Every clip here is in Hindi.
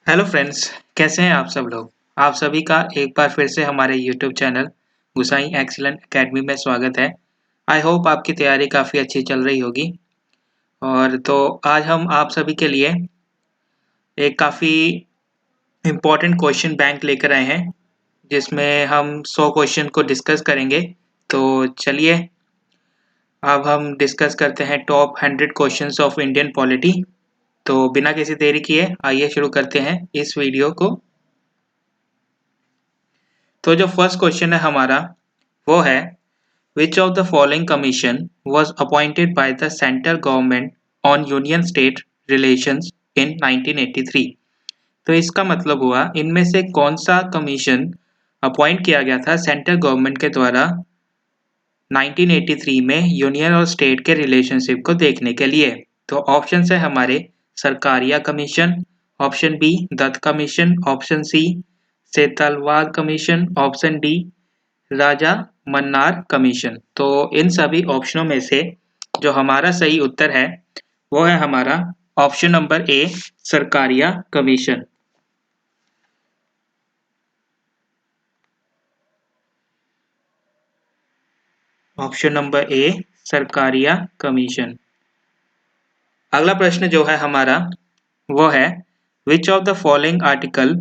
हेलो फ्रेंड्स, कैसे हैं आप सब लोग। आप सभी का एक बार फिर से हमारे यूट्यूब चैनल गुसाई एक्सीलेंट एकेडमी में स्वागत है। आई होप आपकी तैयारी काफ़ी अच्छी चल रही होगी। और तो आज हम आप सभी के लिए एक काफ़ी इम्पोर्टेंट क्वेश्चन बैंक लेकर आए हैं, जिसमें हम 100 क्वेश्चन को डिस्कस करेंगे। तो चलिए अब हम डिस्कस करते हैं top 100 questions of Indian polity. तो बिना किसी देरी किए आइए शुरू करते हैं इस वीडियो को। तो जो फर्स्ट क्वेश्चन है हमारा वो है, Which of the following commission was appointed by the central government on union-state relations in 1983? तो इसका मतलब हुआ इनमें से कौन सा कमीशन अपॉइंट किया गया था सेंट्रल गवर्नमेंट के द्वारा 1983 में यूनियन और स्टेट के रिलेशनशिप को देखने के लिए। तो ऑप्शन है हमारे Sarkaria commission, option B Dutt commission, option C Setalvad commission, option D Raja Mannar commission. तो इन सभी ऑप्शनों में से जो हमारा सही उत्तर है वो है हमारा ऑप्शन नंबर ए सरकारिया कमीशन। ऑप्शन नंबर ए सरकारिया कमीशन। अगला प्रश्न जो है हमारा वो है, which of the following article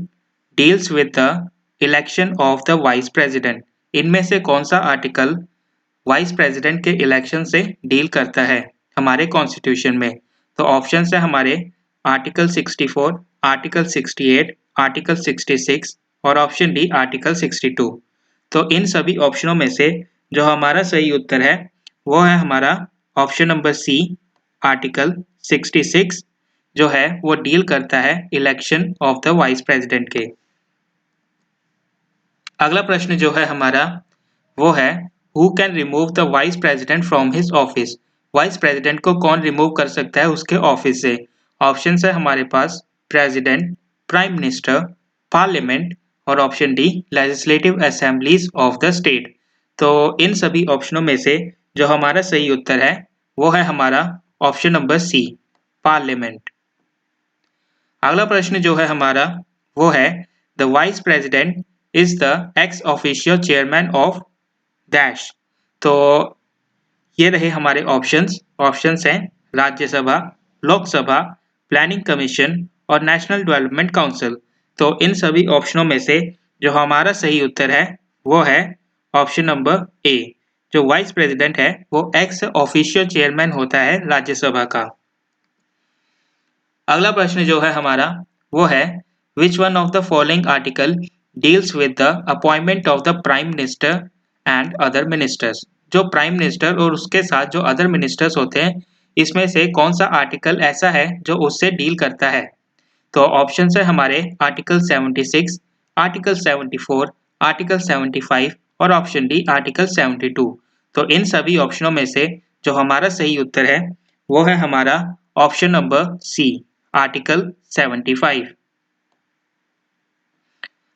deals with the election of the vice president? इनमें से कौन सा आर्टिकल वाइस प्रेसिडेंट के इलेक्शन से डील करता है हमारे कॉन्स्टिट्यूशन में? तो ऑप्शन है हमारे आर्टिकल 64, आर्टिकल 68, आर्टिकल 66 और ऑप्शन डी आर्टिकल 62। तो इन सभी ऑप्शनों में से जो हमारा सही उत्तर है वो है हमारा ऑप्शन नंबर सी आर्टिकल 66, जो है वो डील करता है election of the vice president के। अगला प्रश्न जो है हमारा वो है, who can remove the vice president from his office? Vice president को कौन रिमूव कर सकता है उसके ऑफिस से? ऑप्शन है हमारे पास प्रेसिडेंट, प्राइम मिनिस्टर, पार्लियामेंट और option D legislative assemblies of the state. तो इन सभी ऑप्शनों में से जो हमारा सही उत्तर है वो है हमारा ऑप्शन नंबर सी पार्लियामेंट। अगला प्रश्न जो है हमारा वो है, the vice president is the ex officio chairman of dash. तो ये रहे हमारे ऑप्शंस हैं राज्यसभा, लोकसभा, प्लानिंग कमीशन और नेशनल डेवलपमेंट काउंसिल। तो इन सभी ऑप्शनों में से जो हमारा सही उत्तर है वो है ऑप्शन नंबर ए। जो वाइस प्रेसिडेंट है वो एक्स ऑफिशियो चेयरमैन होता है राज्यसभा का। अगला प्रश्न जो है हमारा वो है, which one of the following article deals with the appointment of the prime minister and other ministers? जो प्राइम मिनिस्टर और उसके साथ जो अदर मिनिस्टर्स होते हैं इसमें से कौन सा आर्टिकल ऐसा है जो उससे डील करता है? तो ऑप्शन है हमारे आर्टिकल 76, आर्टिकल 74, आर्टिकल 75 और ऑप्शन डी आर्टिकल 72। तो इन सभी ऑप्शनों में से जो हमारा सही उत्तर है वो है हमारा ऑप्शन नंबर सी आर्टिकल 75।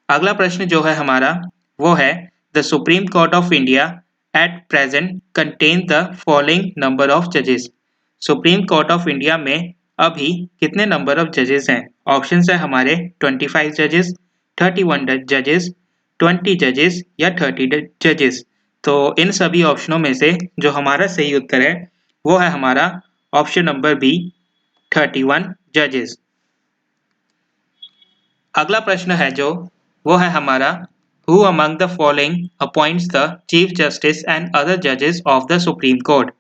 अगला प्रश्न जो है हमारा वो है, the supreme court of India at present contain the following number of जजेस? सुप्रीम कोर्ट ऑफ इंडिया में अभी कितने नंबर ऑफ जजेस हैं? ऑप्शन है हमारे 25 जजेस, 31 जजेस, 20 जजेस या 30 जजेस। तो इन सभी ऑप्शनों में से जो हमारा सही उत्तर है वो है हमारा ऑप्शन नंबर बी 31 जजेस। अगला प्रश्न है जो वो है हमारा, who among the following appoints the chief justice and other जजेस ऑफ द सुप्रीम कोर्ट?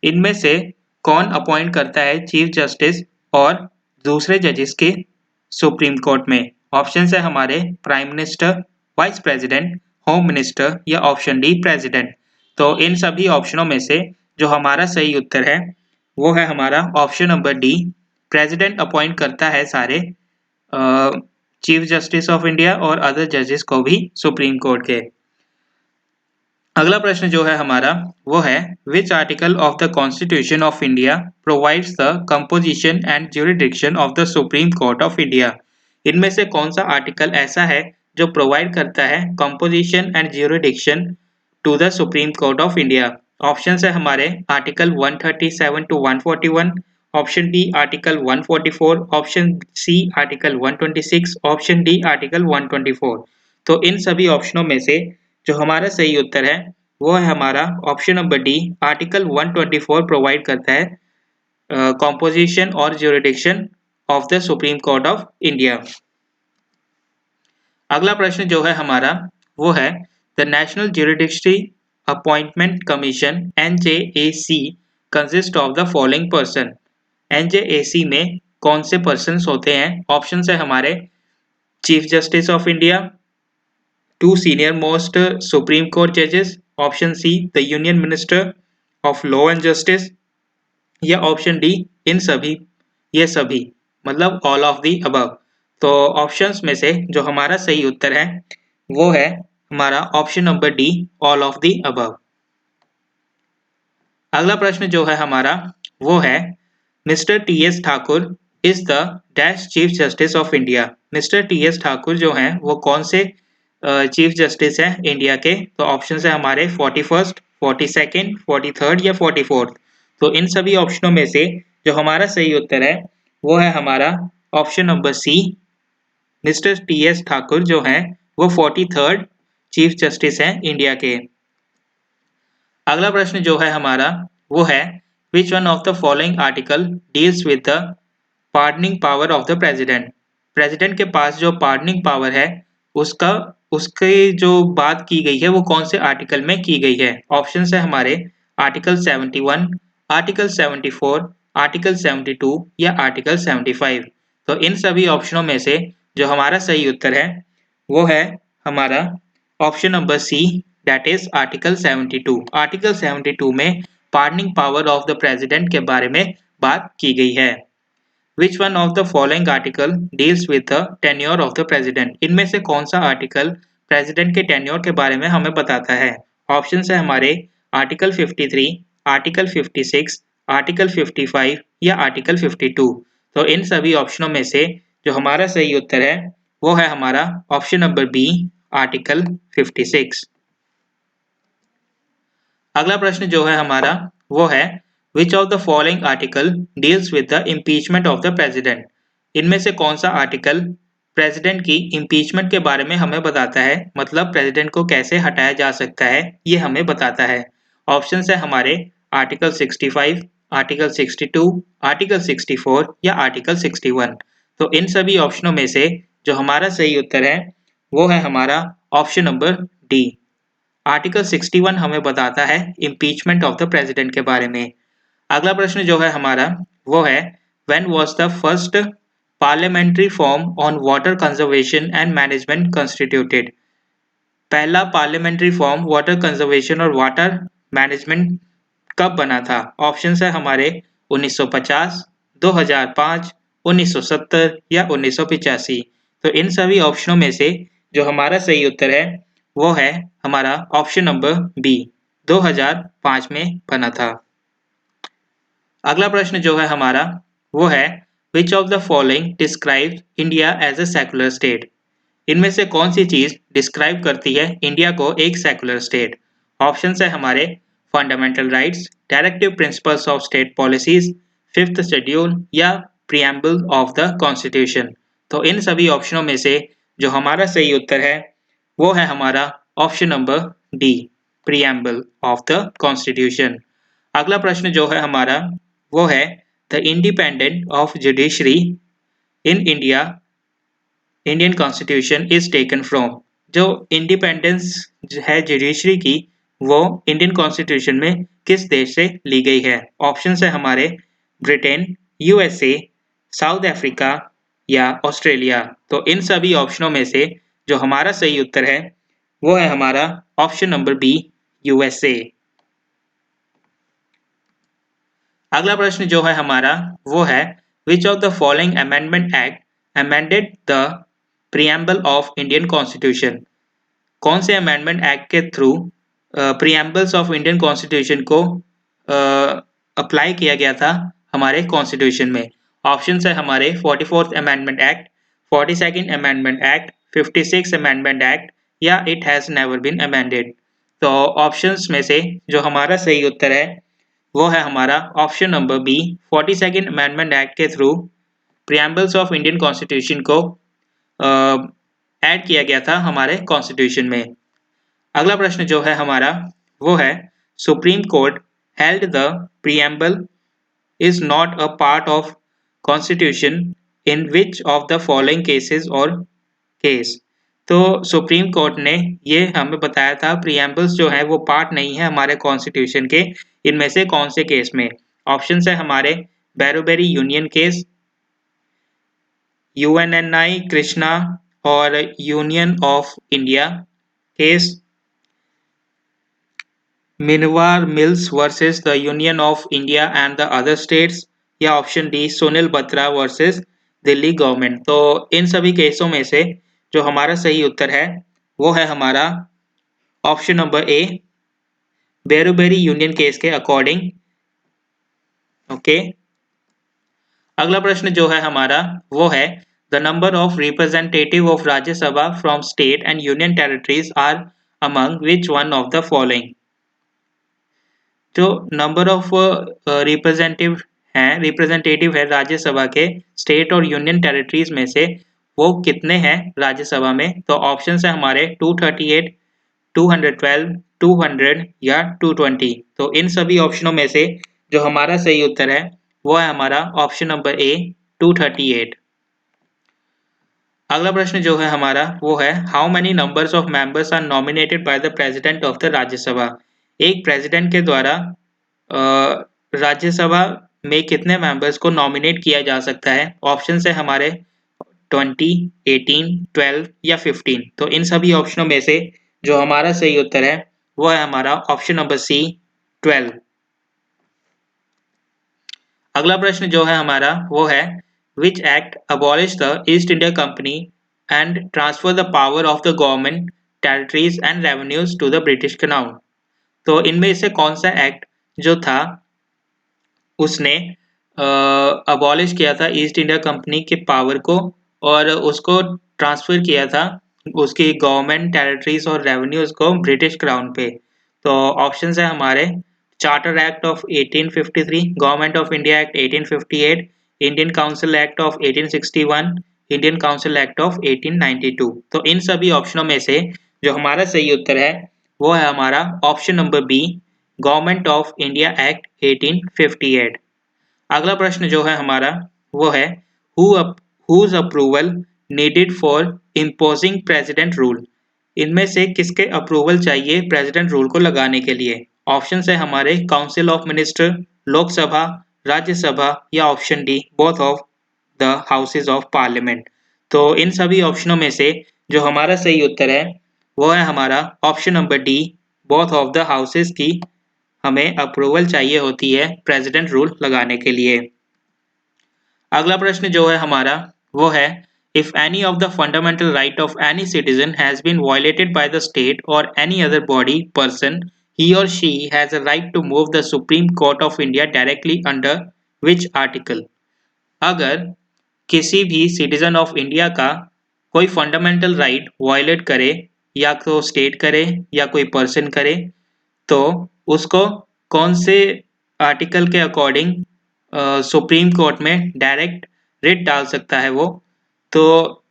इनमें से कौन अपॉइंट करता है चीफ जस्टिस और दूसरे जजेस के सुप्रीम कोर्ट में? ऑप्शन है हमारे prime minister, vice president, home minister या ऑप्शन डी प्रेसिडेंट। तो इन सभी ऑप्शनों में से जो हमारा सही उत्तर है वो है हमारा option number D president appoint करता है सारे चीफ जस्टिस ऑफ इंडिया और अदर जजेस को भी सुप्रीम कोर्ट के। अगला प्रश्न जो है हमारा वो है, which article of the constitution of India provides the composition and jurisdiction of the supreme court of India? इनमें से कौन सा आर्टिकल ऐसा है जो प्रोवाइड करता है composition and jurisdiction to the supreme court of India? Option है हमारे article 137 to 141, option B article 144, option C article 126, option D article 124। तो इन सभी ऑप्शनों में से जो हमारा सही उत्तर है वो है हमारा option number D, article 124 provide करता है कॉम्पोजिशन और jurisdiction of the supreme court of India. अगला प्रश्न जो है हमारा वो है the national jurisdictionary appointment commission NJAC consist of the following person. NJAC में कौन से पर्सन्स होते हैं? ऑप्शन है हमारे chief justice of India, 2 senior most supreme court जजेस, option C the union minister of law and justice, या ऑप्शन डी इन सभी, ये सभी, मतलब ऑल ऑफ दी अबव। तो ऑप्शंस में से जो हमारा सही उत्तर है वो है हमारा option number D, all of the above. अगला प्रश्न जो है हमारा वो है mister TS Thakur is the dash chief justice of India. Mister TS Thakur जो हैं वो कौन से चीफ जस्टिस हैं इंडिया के? तो ऑप्शन है हमारे 41st, 42nd, 43rd या 44th। तो इन सभी ऑप्शनों में से जो हमारा सही उत्तर है वो है हमारा option number C, mister TS Thakur जो हैं वो 43rd चीफ जस्टिस हैं इंडिया के। अगला प्रश्न जो है हमारा वो है which one of the following article deals with the pardoning power of the president. President के पास जो पार्डनिंग पावर है उसका उसकी जो बात की गई है वो कौन से आर्टिकल में की गई है? ऑप्शन है हमारे आर्टिकल 71, आर्टिकल 74, आर्टिकल 72 या आर्टिकल 75। तो इन सभी ऑप्शनों में से जो हमारा सही उत्तर है वो है हमारा option number C, that is article 72। Article 72 में pardoning power of the president के बारे में बात की गई है। Which one of the following article deals with the tenure of the president. इनमें से कौन सा आर्टिकल प्रेसिडेंट के टेन्योर के बारे में हमें बताता है? ऑप्शन है हमारे आर्टिकल 53, आर्टिकल 56, आर्टिकल 55 या आर्टिकल 52। तो इन सभी ऑप्शनों में से जो हमारा सही उत्तर है वो है हमारा ऑप्शन नंबर बी, आर्टिकल 56। अगला प्रश्न जो है हमारा वो है which of the following article deals with the impeachment of the president. इनमें से कौन सा आर्टिकल प्रेसिडेंट की इम्पीचमेंट के बारे में हमें बताता है, मतलब प्रेसिडेंट को कैसे हटाया जा सकता है ये हमें बताता है। ऑप्शन है हमारे आर्टिकल 65, आर्टिकल 62, आर्टिकल 64 या आर्टिकल 61। तो इन सभी ऑप्शनों में से जो हमारा सही उत्तर है वो है हमारा ऑप्शन नंबर डी, आर्टिकल 61 हमें बताता है इम्पीचमेंट ऑफ द प्रेसिडेंट के बारे में। अगला प्रश्न जो है हमारा वो है when was the first parliamentary form on water conservation and management constituted. पहला पार्लियामेंट्री फॉर्म वाटर कंजर्वेशन और वाटर मैनेजमेंट कब बना था? ऑप्शन है हमारे 1950, 2005, 1970 या 1985। तो इन सभी ऑप्शनों में से जो हमारा सही उत्तर है वो है हमारा ऑप्शन नंबर बी, 2005 में बना था। अगला प्रश्न जो है हमारा वो है which of the following describe India as a secular state. इनमें से कौन सी चीज डिस्क्राइब करती है इंडिया को एक सेकुलर स्टेट? ऑप्शन है हमारे fundamental rights, directive principles of state policies, fifth schedule या प्रियम्बल ऑफ द कॉन्स्टिट्यूशन। तो इन सभी ऑप्शनों में से जो हमारा सही उत्तर है वो है हमारा option number D, preamble of the constitution. अगला प्रश्न जो है हमारा वो है the independent of judiciary in India Indian constitution is taken from. जो इंडिपेंडेंस है जुडिशरी की वो इंडियन कॉन्स्टिट्यूशन में किस देश से ली गई है? ऑप्शन है हमारे ब्रिटेन, USA, साउथ अफ्रीका या ऑस्ट्रेलिया। तो इन सभी ऑप्शनों में से जो हमारा सही उत्तर है वो है हमारा ऑप्शन नंबर बी, USA। अगला प्रश्न जो है हमारा वो है which of the following amendment act amended the preamble of Indian constitution. कौन से अमेंडमेंट एक्ट के through preambles of Indian constitution को अप्लाई किया गया था हमारे कॉन्स्टिट्यूशन में? ऑप्शन है हमारे 44th amendment act, 42nd amendment act, 56th amendment act या it has never been amended. तो ऑप्शंस में से जो हमारा सही उत्तर है वो है हमारा option number B. 42nd amendment act के through preambles of Indian constitution को ऐड किया गया था हमारे कॉन्स्टिट्यूशन में। अगला प्रश्न जो है हमारा वो है supreme court held the preamble is not a part of constitution in which of the following cases और केस। तो सुप्रीम कोर्ट ने ये हमें बताया था प्रियम्बल्स जो है वो पार्ट नहीं है हमारे कॉन्स्टिट्यूशन के, इनमें से कौन से केस में। ऑप्शन है हमारे बैरोबेरी यूनियन केस, यूएनएनआई कृष्णा और union of India case, Minerva mills versus the union of India and the other states, या option D Sunil Batra versus Delhi government. तो इन सभी केसों में से जो हमारा सही उत्तर है वो है हमारा option number A, Berubari union case के अकॉर्डिंग। ओके, अगला प्रश्न जो है हमारा वो है the number of representative of Rajya Sabha from state and union territories are among which one of the following. जो नंबर ऑफ रिप्रेजेंटेटिव है राज्यसभा के स्टेट और यूनियन टेरिटरीज में से वो कितने हैं राज्यसभा में। तो ऑप्शन है हमारे 238, 212, 200 या 220। तो इन सभी ऑप्शनों में से जो हमारा सही उत्तर है वो है हमारा ऑप्शन नंबर ए 238। अगला प्रश्न जो है हमारा वो है how many numbers of members are nominated by the president of the Rajya Sabha. एक प्रेसिडेंट के द्वारा राज्यसभा में कितने मेंबर्स को नॉमिनेट किया जा सकता है। ऑप्शन है हमारे 20, 18, 12 या 15। तो इन सभी ऑप्शनों में से जो हमारा सही उत्तर है वो है हमारा ऑप्शन नंबर सी 12। अगला प्रश्न जो है हमारा वो है which act abolish the East India company and transfer the power of the government territories and revenues to the British crown. तो इनमें से कौन सा एक्ट जो था उसने अबॉलिश किया था ईस्ट इंडिया कंपनी के पावर को और उसको ट्रांसफर किया था उसकी गवर्नमेंट टेरिटरीज और रेवेन्यूज को ब्रिटिश क्राउन पे। तो ऑप्शंस है हमारे charter act of 1853, government of India act 1858, Indian council act of 1861, Indian council act of 1892। तो इन सभी ऑप्शनों में से जो हमारा सही उत्तर है वो है हमारा option number B, government of India act 1858। अगला प्रश्न जो है हमारा वो है whose approval needed for imposing president rule. इनमें से किसके अप्रूवल चाहिए प्रेसिडेंट रूल को लगाने के लिए। ऑप्शन है हमारे council of minister, Lok Sabha, Rajya Sabha या option D both of the houses of parliament. तो इन सभी ऑप्शनों में से जो हमारा सही उत्तर है वो है हमारा option number D, both of the houses की हमें अप्रूवल चाहिए होती है प्रेसिडेंट रूल लगाने के लिए। अगला प्रश्न जो है हमारा वो है if any of the fundamental right of any citizen has been violated by the state और any other body person he और she has a right to move the supreme court of India directly under which article. अगर किसी भी सिटीजन ऑफ इंडिया का कोई फंडामेंटल राइट वायलेट करे या तो स्टेट करे या कोई पर्सन करे तो उसको कौन से आर्टिकल के अकॉर्डिंग सुप्रीम कोर्ट में डायरेक्ट रिट डाल सकता है वो, तो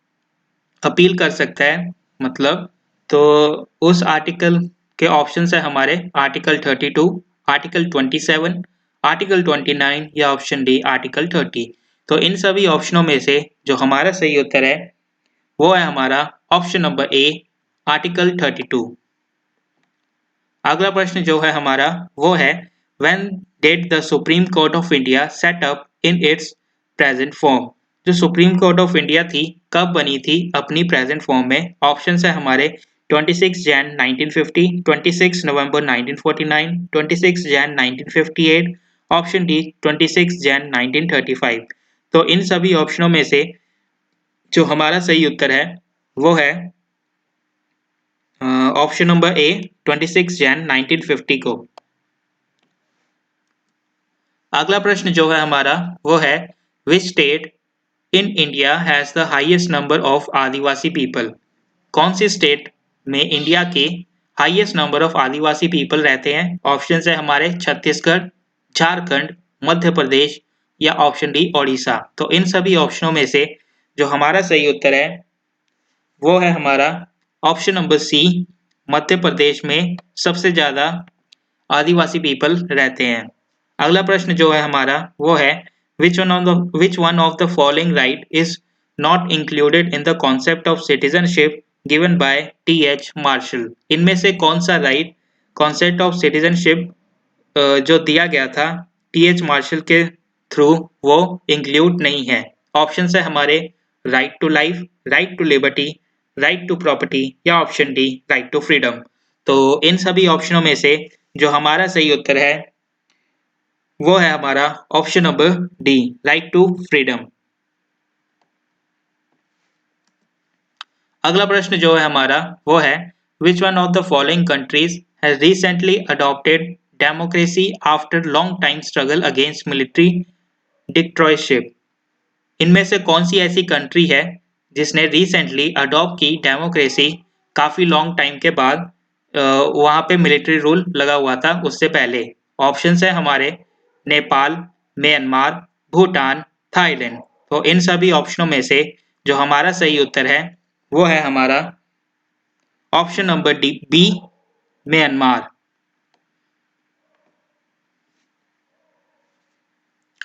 अपील कर सकता है मतलब। तो उस आर्टिकल के ऑप्शन है हमारे आर्टिकल 32, आर्टिकल 27, आर्टिकल 29 या ऑप्शन डी आर्टिकल 30। तो इन सभी ऑप्शनों में से जो हमारा सही उत्तर है वो है हमारा ऑप्शन नंबर ए आर्टिकल 32। अगला प्रश्न जो है हमारा वो है when did the supreme court of India set up in its present form. जो सुप्रीम कोर्ट ऑफ इंडिया थी कब बनी थी अपनी प्रेजेंट फॉर्म में। ऑप्शन है हमारे 26 जैन 1950, 26 नवंबर 1949, 26 जैन 1958, ऑप्शन डी 26 जैन 1935। तो इन सभी ऑप्शनों में से जो हमारा सही उत्तर है वो है ऑप्शन नंबर ए 26 जैन 1950 को। अगला प्रश्न जो है हमारा वो है which state in India has the highest number of Adivasi people. कौन सी स्टेट में इंडिया के highest number of Adivasi people रहते हैं। ऑप्शन है हमारे छत्तीसगढ़, झारखंड, मध्य प्रदेश या ऑप्शन डी ओडिशा। तो इन सभी ऑप्शनों में से जो हमारा सही उत्तर है वो है हमारा ऑप्शन नंबर सी, मध्य प्रदेश में सबसे ज़्यादा आदिवासी पीपल रहते हैं। अगला प्रश्न जो है हमारा वो है which one of the following right is not included in the concept of citizenship given by T.H. Marshall? इनमें से कौन सा राइट कॉन्सेप्ट ऑफ सिटीजनशिप जो दिया गया था टी.एच. मार्शल के थ्रू वो इंक्लूड नहीं है। ऑप्शन है हमारे right to life, right to liberty, right to property या option D right to freedom. तो इन सभी ऑप्शनों में से जो हमारा सही उत्तर है वो है हमारा option number D right to freedom. अगला प्रश्न जो है हमारा वो है which one of the following countries has recently adopted democracy after long time struggle against military dictatorship? इनमें से कौन सी ऐसी कंट्री है जिसने रिसेंटली अडॉप्ट की डेमोक्रेसी काफ़ी लॉन्ग टाइम के बाद वहाँ पे मिलिट्री रूल लगा हुआ था उससे पहले? ऑप्शंस है हमारे नेपाल, म्यांमार, भूटान, थाईलैंड। तो इन सभी ऑप्शनों में से जो हमारा सही उत्तर है वो है हमारा option number D B Myanmar.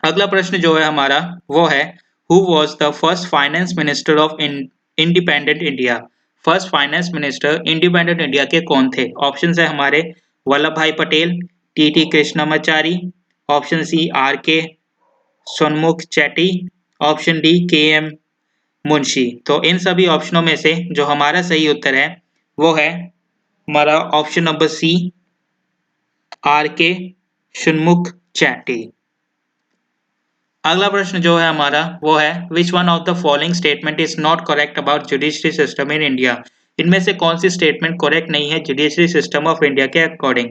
अगला प्रश्न जो है हमारा वो है who was the first finance minister of independent India? First finance minister independent India के कौन थे? ऑप्शन है हमारे Vallabh Bhai Patel, T Krishnamachari, option C R K Shanmukham Chetty, option D K M Munshi. तो इन सभी ऑप्शनों में से जो हमारा सही उत्तर है वो है हमारा ऑप्शन नंबर सी आर के शनमुख चैटी। अगला प्रश्न जो है हमारा वो है which one of the following statement is not correct about judiciary system in India? इनमें से कौन सी स्टेटमेंट करेक्ट नहीं है जुडिशरी सिस्टम ऑफ इंडिया के अकॉर्डिंग?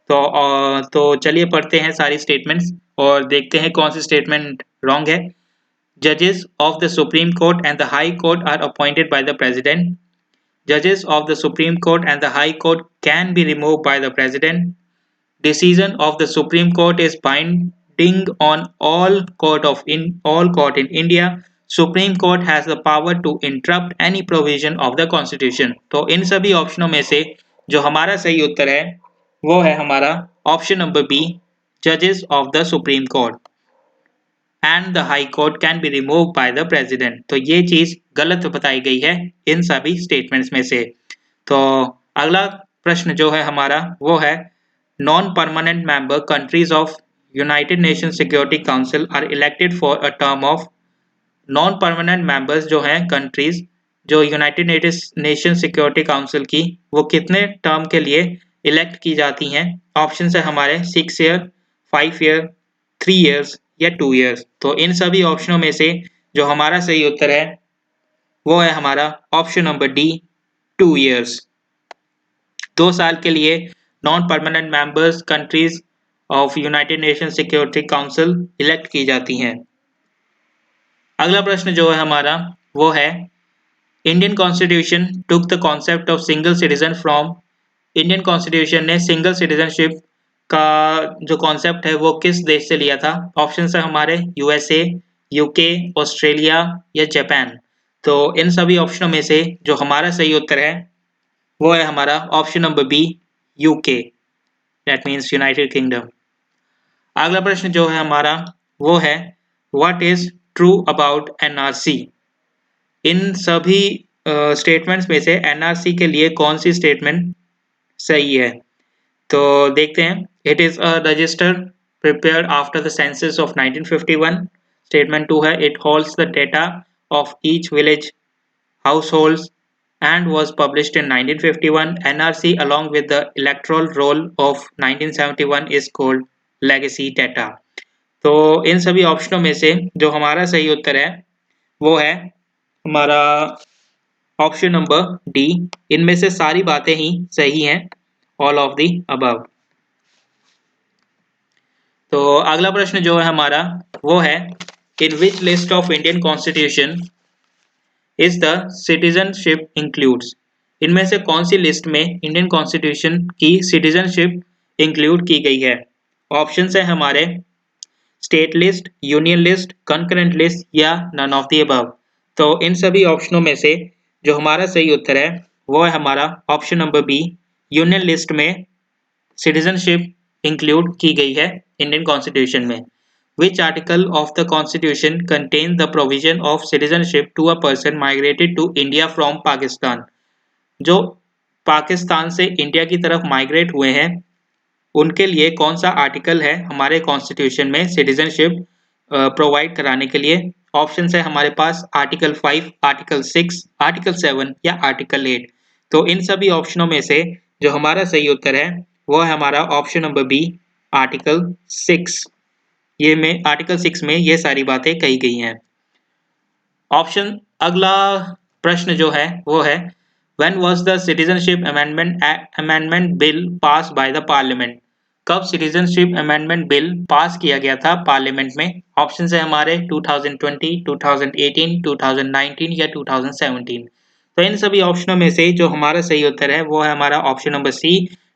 तो चलिए पढ़ते हैं सारी स्टेटमेंट्स और देखते हैं कौन सी स्टेटमेंट रॉन्ग है। जजेस of the supreme court and the high court are appointed by the president. Judges of the Supreme Court and the High Court can be removed by the President. Decision of the Supreme Court is binding on all court in India. Supreme Court has the power to interrupt any provision of the Constitution. तो इन सभी ऑप्शनों में से जो हमारा सही उत्तर है वो है हमारा ऑप्शन नंबर बी जजेस of the supreme court and the high court can be remove by the president. तो ये चीज गलत बताई गई है इन सभी स्टेटमेंट्स में से। तो अगला प्रश्न जो है हमारा वो है non permanent member countries of United Nation security council are elected for a term of. Non permanent members जो हैं कंट्रीज जो यूनाइटेड नेशन सिक्योरिटी काउंसिल की वो कितने टर्म के लिए इलेक्ट की जाती हैं? ऑप्शन है हमारे 6 ईयर, 5 ईयर, 3 ईयर्स या 2 ईयर्स। तो इन सभी ऑप्शनों में से जो हमारा सही उत्तर है वो है हमारा ऑप्शन नंबर डी 2 ईयर्स। 2 साल के लिए non permanent members countries of United Nation security council elect की जाती हैं। अगला प्रश्न जो है हमारा वो है Indian constitution took the concept of single citizen from. Indian constitution ने सिंगल सिटीजनशिप का जो कॉन्सेप्ट है वो किस देश से लिया था? ऑप्शन है हमारे यूएसए, यूके, ऑस्ट्रेलिया या जापान। तो इन सभी ऑप्शनों में से जो हमारा सही उत्तर है वो है हमारा option number B UK, that means United Kingdom. अगला प्रश्न जो है हमारा वो है what is true about NRC? इन सभी स्टेटमेंट्स में से एनआरसी के लिए कौन सी स्टेटमेंट सही है? तो देखते हैं। It is a resistor prepared after the census of 1951. Statement 2 है it holds the data of each village households and was published in 1951. NRC along with the electoral roll of 1971 is called legacy data. तो इन सभी ऑप्शनों में से जो हमारा सही उत्तर है वो है हमारा ऑप्शन नंबर डी। इनमें से सारी बातें ही सही हैं, ऑल ऑफ दी अबव। तो अगला प्रश्न जो है हमारा वो है in which list of Indian constitution is the citizenship includes? इनमें से कौन सी लिस्ट में इंडियन कॉन्स्टिट्यूशन की सिटीजनशिप इंक्लूड की गई है? ऑप्शन है हमारे state list, union list, concurrent list या नन ऑफ द अबव। तो इन सभी ऑप्शनों में से जो हमारा सही उत्तर है वो है हमारा option number B. Union list में सिटीजनशिप इंक्लूड की गई है इंडियन कॉन्स्टिट्यूशन में। Which article of the Constitution contains the provision of citizenship to a person migrated to India from Pakistan? जो पाकिस्तान से इंडिया की तरफ माइग्रेट हुए हैं उनके लिए कौन सा आर्टिकल है हमारे कॉन्स्टिट्यूशन में सिटीजनशिप प्रोवाइड कराने के लिए। ऑप्शन है हमारे पास आर्टिकल 5, आर्टिकल 6, आर्टिकल 7 या आर्टिकल 8। तो इन सभी ऑप्शनों में से जो हमारा सही उत्तर है वो है हमारा ऑप्शन नंबर बी, आर्टिकल 6। ये में आर्टिकल 6 में ये सारी बातें कही गई हैं। ऑप्शन अगला प्रश्न जो है वो है when was the citizenship amendment bill pass by the parliament? कब सिटीजनशिप अमेंडमेंट बिल पास किया गया था पार्लियामेंट में? ऑप्शन है हमारे 2020, 2018, 2019 या 2017। तो इन सभी ऑप्शनों में से जो हमारा सही उत्तर है वो है हमारा ऑप्शन नंबर सी।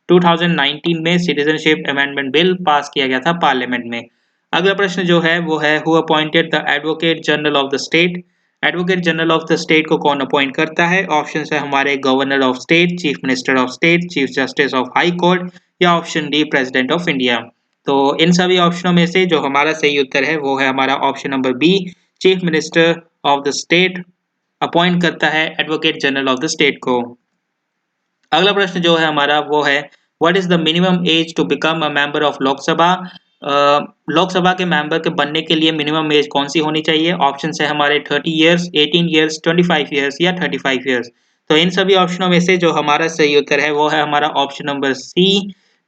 2019 में सिटीजनशिप अमेंडमेंट बिल पास किया गया था पार्लियामेंट में। अगला प्रश्न जो है वो है who appointed the advocate general of the state? Advocate general of the state को कौन अपॉइंट करता है? ऑप्शन है हमारे governor of state, chief minister of state, chief justice of high court या option D president of India. तो इन सभी ऑप्शनों में से जो हमारा सही उत्तर है वो है हमारा option number B. Chief minister of the state appoint करता है advocate general of the state को। अगला प्रश्न जो है हमारा वो है what is the minimum age to become a member of Lok Sabha? Lok Sabha के मेंबर के बनने के लिए मिनिमम एज कौन सी होनी चाहिए? ऑप्शन है हमारे 30 इयर्स, 18 इयर्स, 25 इयर्स या 35 इयर्स। तो इन सभी ऑप्शनों में से जो हमारा सही उत्तर है वो है हमारा option number C,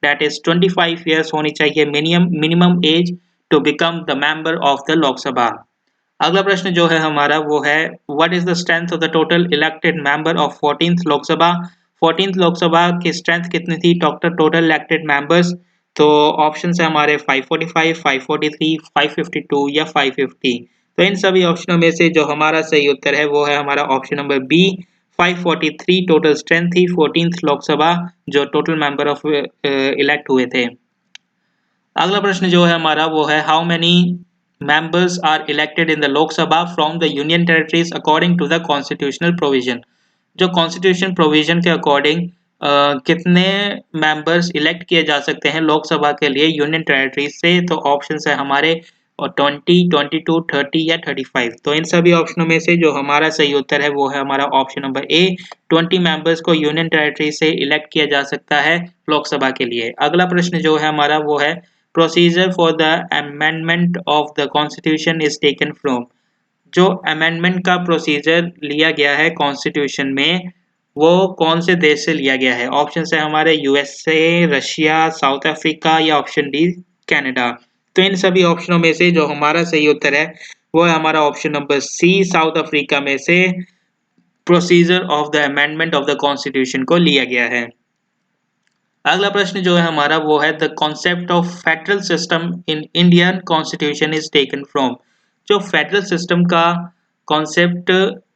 that is 25 years होनी चाहिए minimum age to become the member of the Lok Sabha. अगला प्रश्न जो है हमारा वो है what is the strength of the total elected member of 14th Lok Sabha? 14th Lok Sabha की स्ट्रेंथ कितनी थी डॉक्टर टोटल इलेक्टेड मेंबर्स? तो ऑप्शन है हमारे 545, 543, 552 या 550। तो इन सभी ऑप्शनों में से जो हमारा सही उत्तर है वो है हमारा option number B. 543 total strength थी 14th लोकसभा जो टोटल मेंबर ऑफ इलेक्ट हुए थे। अगला प्रश्न जो है हमारा वो है how many members are elected in the Lok Sabha from the union territories according to the constitutional provision? जो कॉन्स्टिट्यूशन प्रोविजन के अकॉर्डिंग कितने मेंबर्स इलेक्ट किए जा सकते हैं लोकसभा के लिए यूनियन टेरिटरीज से? तो ऑप्शन है हमारे 20, 22, 30 या 35। तो इन सभी ऑप्शनों में से जो हमारा सही उत्तर है वो है हमारा ऑप्शन नंबर ए। 20 मेंबर्स को यूनियन टेरिटरी से इलेक्ट किया जा सकता है लोकसभा के लिए। अगला प्रश्न जो है हमारा वो है procedure for the amendment of the constitution is taken from? जो अमेंडमेंट का प्रोसीजर लिया गया है कॉन्स्टिट्यूशन में वो कौन से देश से लिया गया है? ऑप्शन है हमारे यूएसए, रशिया, साउथ अफ्रीका या ऑप्शन डी कनाडा। तो इन सभी ऑप्शनों में से जो हमारा सही उत्तर है वो है हमारा option number C, south Africa में से procedure of the amendment of the constitution को लिया गया है। अगला प्रश्न जो है हमारा वो है the concept of federal system in Indian constitution is taken from? जो फेडरल सिस्टम का कॉन्सेप्ट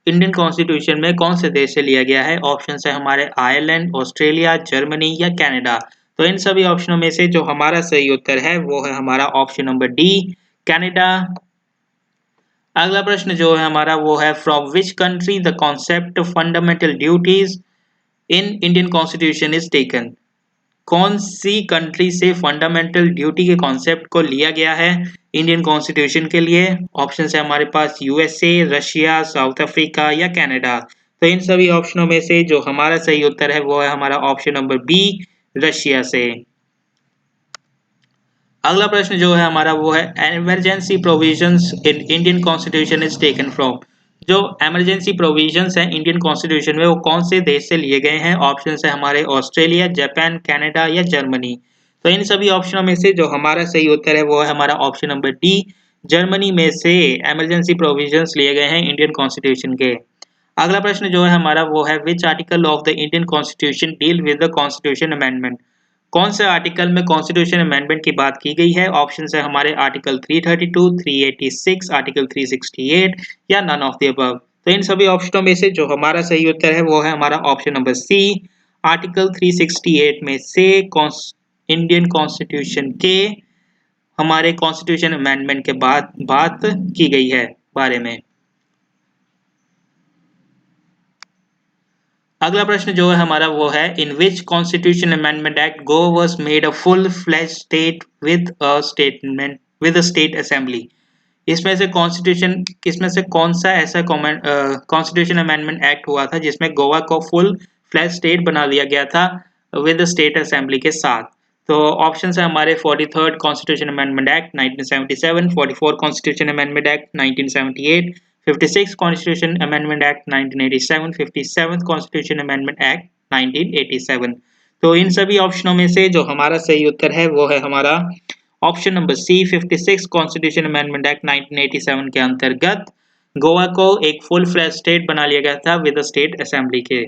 इंडियन कॉन्स्टिट्यूशन में कौन से देश से लिया गया है? ऑप्शन है हमारे आयरलैंड, ऑस्ट्रेलिया, जर्मनी या कनाडा। तो इन सभी ऑप्शनों में से जो हमारा सही उत्तर है वो है हमारा ऑप्शन नंबर डी, कनाडा। अगला प्रश्न जो है हमारा वो है from which country the concept fundamental duties in Indian constitution is taken? कौन सी कंट्री से फंडामेंटल ड्यूटी के कॉन्सेप्ट को लिया गया है इंडियन कॉन्स्टिट्यूशन के लिए? ऑप्शन है हमारे पास यूएसए, रशिया, साउथ अफ्रीका या कनाडा। तो इन सभी ऑप्शनों में से जो हमारा सही उत्तर है वो है हमारा ऑप्शन नंबर बी, रशिया से। अगला प्रश्न जो है हमारा वो है emergency provisions in Indian constitution is taken from? जो इमरजेंसी प्रोविजंस हैं इंडियन कॉन्स्टिट्यूशन में वो कौन से देश से लिए गए हैं? ऑप्शन है हमारे ऑस्ट्रेलिया, जापान, कनाडा या जर्मनी। तो इन सभी ऑप्शनों में से जो हमारा सही उत्तर है वो है हमारा ऑप्शन नंबर डी, जर्मनी में से इमरजेंसी प्रोविजंस लिए गए हैं इंडियन कॉन्स्टिट्यूशन के। अगला प्रश्न जो है हमारा वो है which article of the Indian constitution deal with the constitution amendment? कौन से आर्टिकल में कॉन्स्टिट्यूशन अमेंडमेंट की बात की गई है? ऑप्शन है हमारे आर्टिकल 332, 386, आर्टिकल 368 या नन ऑफ द अबव। तो इन सभी ऑप्शनों में से जो हमारा सही उत्तर है वो है हमारा ऑप्शन नंबर सी, आर्टिकल 368 में से इंडियन कॉन्स्टिट्यूशन के हमारे कॉन्स्टिट्यूशन अमेंडमेंट के बाद बात की गई है बारे में। अगला प्रश्न जो है हमारा वो है, in which constitution amendment act Goa was made a full fledge state with a state assembly. इसमें से कौन सा ऐसा कॉन्स्टिट्यूशन अमेंडमेंट एक्ट हुआ था जिसमें गोवा को फुल फ्लैश स्टेट बना दिया गया था विद स्टेट असेंबली के साथ। तो ऑप्शन है हमारे 43rd constitution amendment act 1977, 44 constitution amendment act 1978, 56 constitution amendment act 1987, 57th constitution amendment act 1987। तो इन सभी ऑप्शनों में से जो हमारा सही उत्तर है वो है हमारा option number C, 56 constitution amendment act 1987 के अंतर्गत गोवा को एक फुल फ्लैश स्टेट बना लिया गया था विद स्टेट असेंबली के।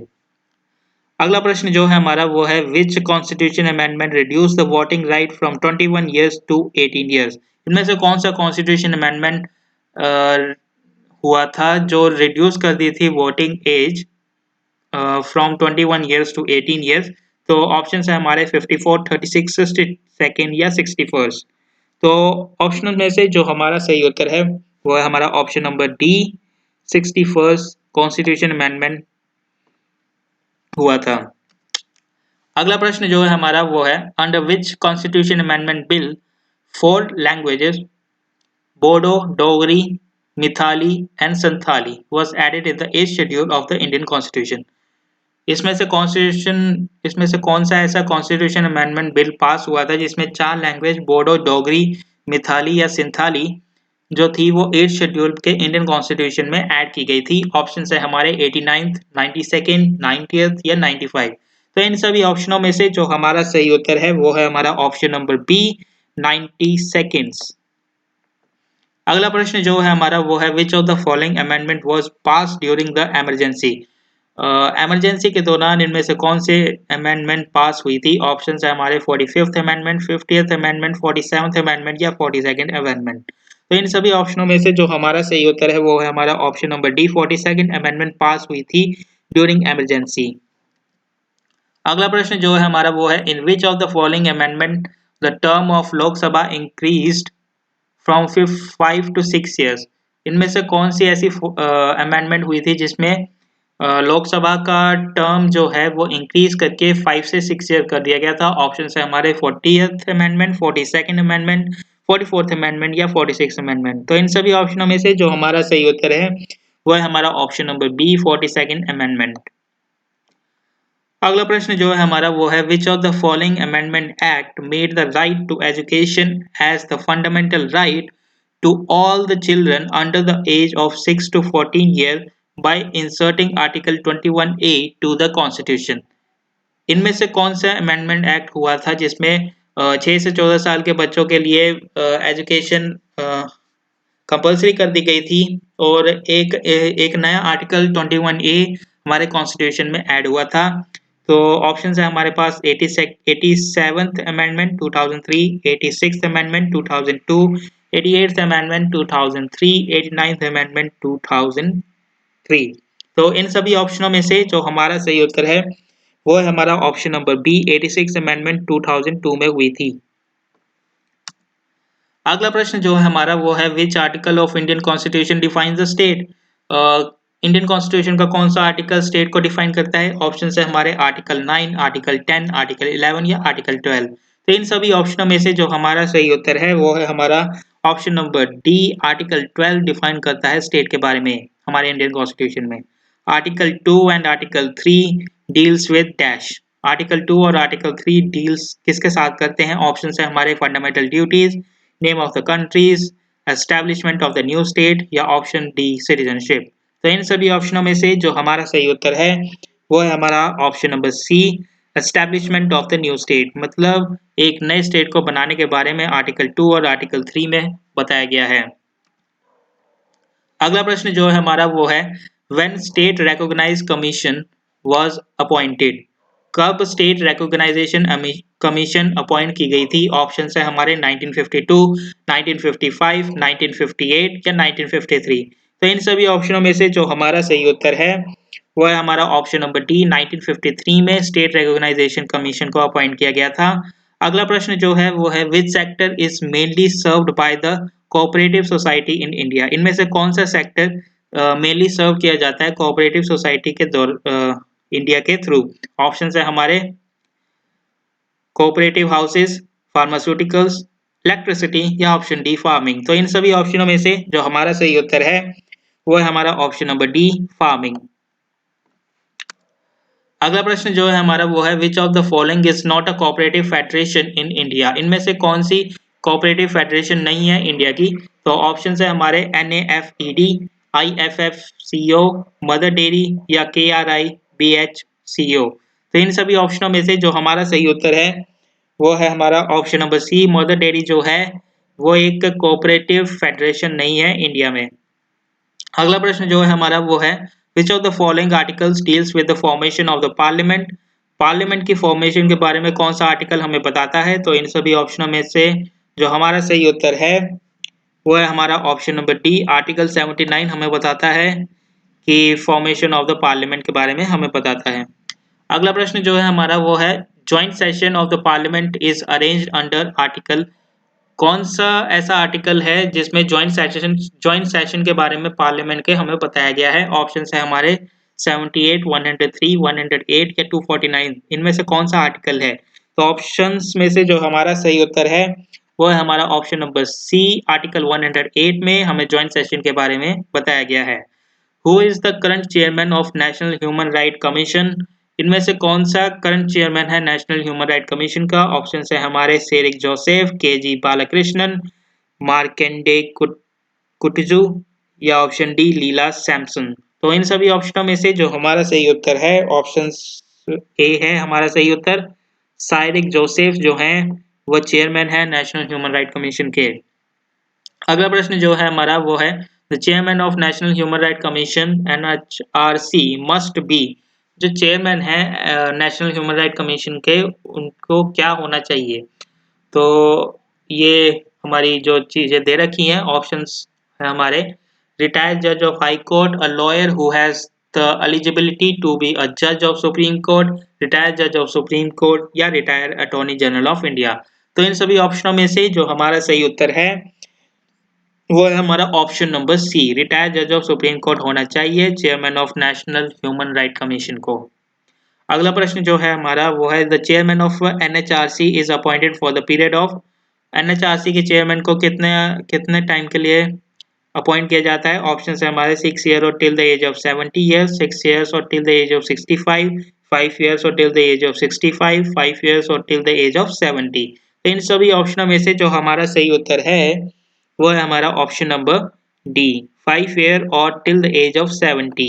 अगला प्रश्न जो है हमारा वो है, which constitution amendment reduce the voting right from 21 years to 18 years. इनमें से कौन सा कॉन्स्टिट्यूशन अमेंडमेंट हुआ था जो रिड्यूस कर दी थी voting age from 21 years to 18 years. तो ऑप्शन है हमारे 54, 36, 62 या 61। तो ऑप्शनल में से जो हमारा सही उत्तर है वो है हमारा option number D, 61st constitution amendment हुआ था। अगला प्रश्न जो है हमारा वो है, under which constitution amendment bill 4 languages Bodo, Dogri, Mithali and Santhali was added in the 8th schedule of the Indian Constitution। इसमें से कौन सा ऐसा कॉन्स्टिट्यूशन अमेंडमेंट बिल पास हुआ था जिसमें 4 लैंग्वेज बोडो, डोगरी, मिथाली या सिंथाली जो थी वो 8th शेड्यूल के इंडियन कॉन्स्टिट्यूशन में ऐड की गई थी। ऑप्शन है हमारे 89th, 92nd, 90th या 95। तो इन सभी ऑप्शनों में से जो हमारा सही उत्तर है वो है हमारा ऑप्शन नंबर बी, 90 सेकेंड्स। अगला प्रश्न जो है हमारा वो है, which of the following amendment was pass during the emergency. Emergency के दौरान इनमें से कौन से अमेंडमेंट पास हुई थी। ऑप्शन है हमारे 45th amendment, 50th amendment, 47th amendment या 42nd अमेंडमेंट। तो इन सभी ऑप्शनों में से जो हमारा सही उत्तर है वो है हमारा option number D, 42nd amendment pass हुई थी ड्यूरिंग इमरजेंसी। अगला प्रश्न जो है हमारा वो है, in which of the following amendment the term of Lok Sabha increased from 5 to 6 years. इनमें से कौन सी ऐसी अमेंडमेंट हुई थी जिसमें लोकसभा का टर्म जो है वो इंक्रीज करके 5 से 6 ईयर कर दिया गया था। ऑप्शन है हमारे 40th amendment, 42nd amendment, 44th amendment या 46th अमेंडमेंट। तो इन सभी ऑप्शनों में से जो हमारा सही उत्तर है वो है हमारा option number B, 42nd amendment. अगला प्रश्न जो है हमारा वो है, which of the following amendment act made the right to education as the fundamental right to all the children under the age of 6 to 14 years by inserting Article 21A to the Constitution। इनमें से कौन सा अमेंडमेंट एक्ट हुआ था जिसमें 6 से 14 साल के बच्चों के लिए एजुकेशन कंपलसरी कर दी गई थी और एक नया आर्टिकल 21A हमारे कॉन्स्टिट्यूशन में ऐड हुआ था। तो ऑप्शन है हमारे पास 87th amendment 2003, 86th amendment 2002, 88th amendment 2003, 89th amendment 2003। तो इन सभी ऑप्शनों में से जो हमारा सही उत्तर है वो है हमारा ऑप्शन नंबर बी, 86 अमेंडमेंट 2002 में हुई थी। अगला प्रश्न जो है हमारा वो है, which article of Indian constitution defines the state. Indian constitution का कौन सा आर्टिकल स्टेट को डिफाइन करता है। ऑप्शन है हमारे आर्टिकल 9, आर्टिकल 10, आर्टिकल 11 या आर्टिकल 12। तो इन सभी ऑप्शनों में से जो हमारा सही उत्तर है वो है हमारा option number D, article 12 define करता है स्टेट के बारे में हमारे इंडियन कॉन्स्टिट्यूशन में। Article 2 and article 3 deals with dash. Article 2 और आर्टिकल 3 डील्स किसके साथ करते हैं। ऑप्शन है हमारे fundamental duties, name of the countries, establishment of the new state या ऑप्शन डी सिटीजनशिप। तो इन सभी ऑप्शनों में से जो हमारा सही उत्तर है वो है हमारा option number C, establishment of the new state. मतलब एक नए स्टेट को बनाने के बारे में आर्टिकल 2 और आर्टिकल 3 में बताया गया है। अगला प्रश्न जो है हमारा वो है, when state recognize commission was appointed. कब स्टेट रिकॉग्नाइजेशन कमीशन अपॉइंट की गई थी। ऑप्शन है हमारे 1952, 1955, 1958 या 1953। तो इन सभी ऑप्शनों में से जो हमारा सही उत्तर है वो है हमारा ऑप्शन नंबर डी, 1953 में स्टेट रिकॉग्नाइजेशन कमीशन को अपॉइंट किया गया था। अगला प्रश्न जो है वो है which sector is mainly served by the cooperative society in India. इनमें से कौन सा सेक्टर मेनली सर्व किया जाता है कोऑपरेटिव सोसाइटी के इंडिया के थ्रू। ऑप्शन है हमारे कोऑपरेटिव हाउसेस, फार्मास्यूटिकल्स, इलेक्ट्रिसिटी या ऑप्शन डी फार्मिंग। तो इन सभी ऑप्शनों में से जो हमारा सही उत्तर है वो है हमारा ऑप्शन नंबर डी फार्मिंग। अगला प्रश्न जो है हमारा वो है which of the following is not a cooperative federation in India. इनमें से कौन सी कोऑपरेटिव फेडरेशन नहीं है इंडिया की। तो ऑप्शन है हमारे NAFED, IFFCO, मदर डेयरी या KRIBHCO। तो इन सभी ऑप्शनों में से जो हमारा सही उत्तर है वो है हमारा option number C, mother dairy जो है वो एक कोऑपरेटिव फेडरेशन नहीं है इंडिया में। अगला प्रश्न जो है हमारा वो है which of the following articles deals with the formation of the parliament. Parliament की फॉर्मेशन के बारे में कौन सा आर्टिकल हमें बताता है। तो इन सभी ऑप्शनों में से जो हमारा सही उत्तर है वो है हमारा ऑप्शन नंबर डी, आर्टिकल 79 हमें बताता है कि फॉर्मेशन ऑफ द पार्लियामेंट के बारे में हमें बताता है। अगला प्रश्न जो है हमारा वो है joint session of the parliament is arranged under article. कौन सा ऐसा आर्टिकल है जिसमें ज्वाइंट सेशन के बारे में पार्लियामेंट के हमें बताया गया है। ऑप्शन है हमारे 78, 103, 108 या 249। इनमें से कौन सा आर्टिकल है। तो ऑप्शंस में से जो हमारा सही उत्तर है वो है हमारा ऑप्शन नंबर सी, आर्टिकल 108 में हमें ज्वाइंट सेशन के बारे में बताया गया है। Who is the current chairman of national human right commission. इनमें से कौन सा करंट चेयरमैन है नेशनल ह्यूमन राइट कमीशन का। ऑप्शन है हमारे ceric Joseph, KG Balakrishnan, Markande कुटजू या ऑप्शन डी लीला सैमसन। तो इन सभी ऑप्शनों में से जो हमारा सही उत्तर है ऑप्शन ए है हमारा सही उत्तर। साइरिक जोसेफ जो हैं वो चेयरमैन है नेशनल ह्यूमन राइट कमीशन के। अगला प्रश्न जो है हमारा वो है the chairman of national human right commission NHRC must be. जो चेयरमैन है नेशनल ह्यूमन राइट कमीशन के उनको क्या होना चाहिए। तो ये हमारी जो चीजें दे रखी हैं ऑप्शंस है हमारे रिटायर्ड जज of high court, a lawyer who has the eligibility to be a जज ऑफ सुप्रीम कोर्ट, रिटायर्ड जज ऑफ सुप्रीम कोर्ट या retired attorney general of India. तो इन सभी ऑप्शनों में से जो हमारा सही उत्तर है वो है हमारा ऑप्शन नंबर सी, रिटायर्ड जज ऑफ सुप्रीम कोर्ट होना चाहिए chairman of national human right commission को। अगला प्रश्न जो है हमारा वो है the chairman of NHRC is appointed for the period of. NHRC के चेयरमैन को कितने कितने टाइम के लिए अपॉइंट किया जाता है। ऑप्शन है हमारे 6 ईयर और till the age of 70 years, 6 years और till the age of 65, 5 years और till the age of 65, 5 years और टिल द एज ऑफ 70। तो इन सभी ऑप्शनों में से जो हमारा सही उत्तर है वो है हमारा ऑप्शन नंबर डी, 5 ईयर और टिल द एज ऑफ 70।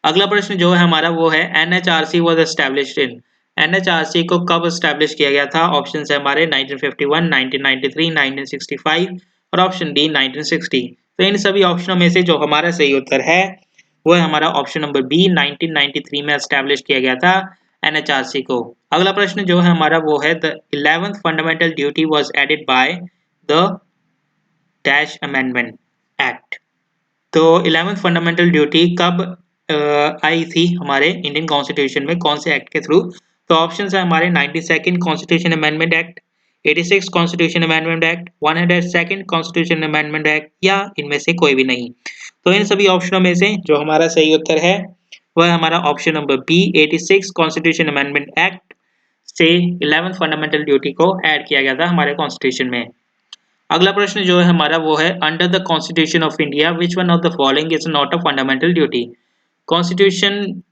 अगला प्रश्न जो है हमारा वो है NHRC was established in. NHRC को कब एस्टैब्लिश किया गया था। ऑप्शन है हमारे 1951, 1993, 1965 और ऑप्शन डी 1960। तो इन सभी ऑप्शनों में से जो हमारा सही उत्तर है वो है हमारा ऑप्शन नंबर बी, 1993 में एस्टैब्लिश किया गया था NHRC को। अगला प्रश्न जो है हमारा वो है the 11th fundamental duty was added by the dash amendment act. तो 11th फंडामेंटल ड्यूटी कब आई थी हमारे इंडियन कॉन्स्टिट्यूशन में, कौन से एक्ट के थ्रू। तो ऑप्शन है हमारे 92nd constitution amendment act, 86 constitution amendment act, 102nd constitution amendment act या इनमें से कोई भी नहीं। तो इन सभी ऑप्शनों में से जो हमारा सही उत्तर है वह हमारा option number B, 86 constitution amendment act से 11th फंडामेंटल ड्यूटी को ऐड किया गया था हमारे कॉन्स्टिट्यूशन में। अगला प्रश्न जो है हमारा वो है under the constitution of India which one of the following is not a fundamental duty. Constitution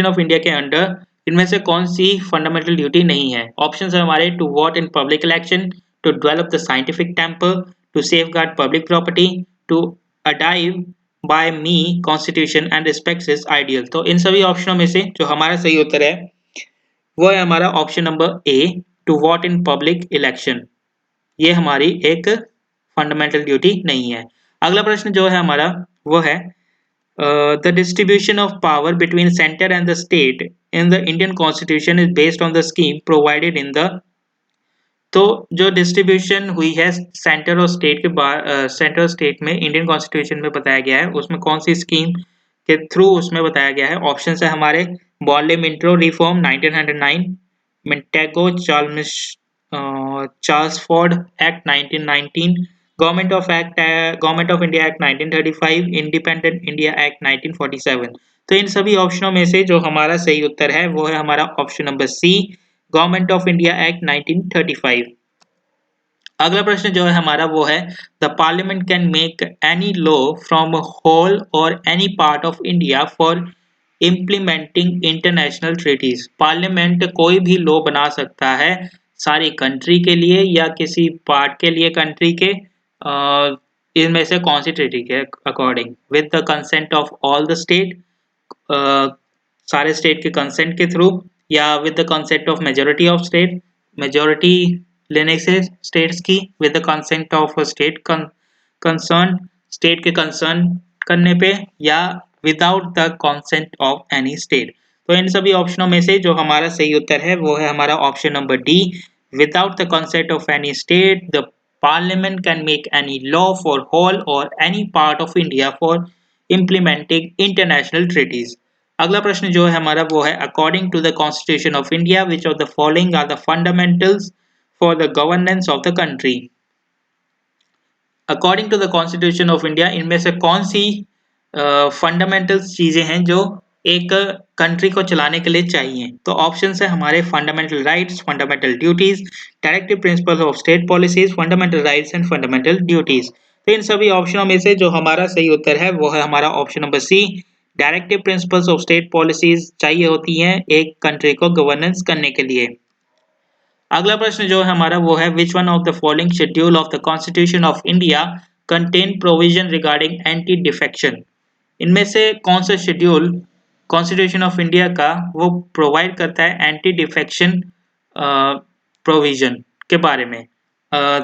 of India के अंडर इनमें से कौन सी फंडामेंटल ड्यूटी नहीं है। ऑप्शन है हमारे to vote in public election, to develop the scientific temper, to safeguard public property, to abide by me constitution and respects its ideal. तो इन सभी ऑप्शनों में से जो हमारा सही उत्तर है वो है हमारा option number A, to vote in public election. ये हमारी एक फंडामेंटल ड्यूटी नहीं है। अगला प्रश्न जो है हमारा वो है the distribution of power between centre and the state in the Indian constitution is based on the scheme provided in the. तो जो डिस्ट्रीब्यूशन हुई है सेंटर और स्टेट के सेंटर और स्टेट में इंडियन कॉन्स्टिट्यूशन में बताया गया है उसमें कौन सी स्कीम के थ्रू उसमें बताया गया है। ऑप्शन है हमारे बॉर्ले मिंट्रो reform 1909, Montagu Chelmsford Act 1919, Government of India Act 1935, Independent India Act 1947। तो इन सभी ऑप्शनों में से जो हमारा सही उत्तर है वो है हमारा option number C, government of India act 1935। अगला प्रश्न जो है हमारा वो है, the parliament can make any law from whole or any part of India for implementing international treaties. Parliament कोई भी लॉ बना सकता है सारी कंट्री के लिए या किसी पार्ट के लिए कंट्री के, इनमें से कौन सी ट्रीटी के according, with the consent of all the state, सारे स्टेट के कंसेंट के थ्रू, या with the consent of majority of state, majority लेने से स्टेट्स की, with the consent of state concern, state के कंसर्न करने पे, या without the consent of any state. तो इन सभी ऑप्शनों में से जो हमारा सही उत्तर है वो है हमारा option number D, without the consent of any state the parliament can make any law for whole or any part of India for implementing international treaties। अगला प्रश्न जो है हमारा वो है, according to the constitution of India which of the following are the fundamentals for the governance of the country. According to the constitution of India इनमें से कौन सी फंडामेंटल्स चीजें हैं जो एक कंट्री को चलाने के लिए चाहिए। तो ऑप्शन है हमारे, fundamental rights, fundamental duties, directive principles of state policies, fundamental rights and fundamental duties. तो इन सभी ऑप्शनों में से जो हमारा सही उत्तर है वो है हमारा option number C, directive principles of state policies चाहिए होती हैं एक कंट्री को गवर्नेंस करने के लिए। अगला प्रश्न जो है हमारा वो है, which one of the following schedule of the constitution of India contain provision regarding anti defection. इनमें से कौन सा शेड्यूल कॉन्स्टिट्यूशन ऑफ इंडिया का वो प्रोवाइड करता है एंटी डिफेक्शन प्रोविजन के बारे में।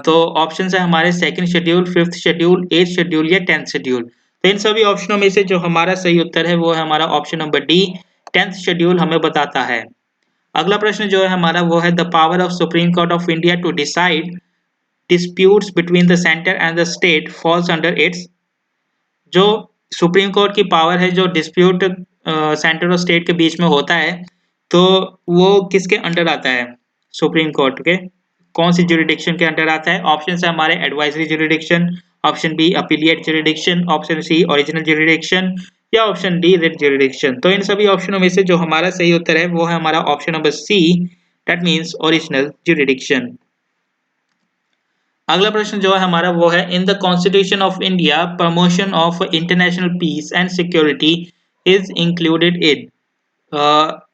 तो ऑप्शन है हमारे सेकंड शेड्यूल, फिफ्थ शेड्यूल, एथ शेड्यूल या 10th शेड्यूल। तो इन सभी ऑप्शनों में से जो हमारा सही उत्तर है वो है हमारा option number D, 10th schedule हमें बताता है। अगला प्रश्न जो है हमारा वो है, the power of supreme court of India to decide disputes between the centre and the state falls under its. जो सुप्रीम कोर्ट की पावर है जो डिस्प्यूट सेंटर और स्टेट के बीच में होता है, तो वो किसके अंडर आता है, सुप्रीम कोर्ट के कौन सी ज्यूरिडिक्शन के अंडर आता है। ऑप्शन है हमारे, advisory jurisdiction, option B appellate jurisdiction, option C original jurisdiction या ऑप्शन डी रिट ज्यूरिडिक्शन। तो इन सभी ऑप्शनों में से जो हमारा सही उत्तर है वो है हमारा option number C, that means original jurisdiction. अगला प्रश्न जो है हमारा वो है, in the constitution of India promotion of international peace and security is included in.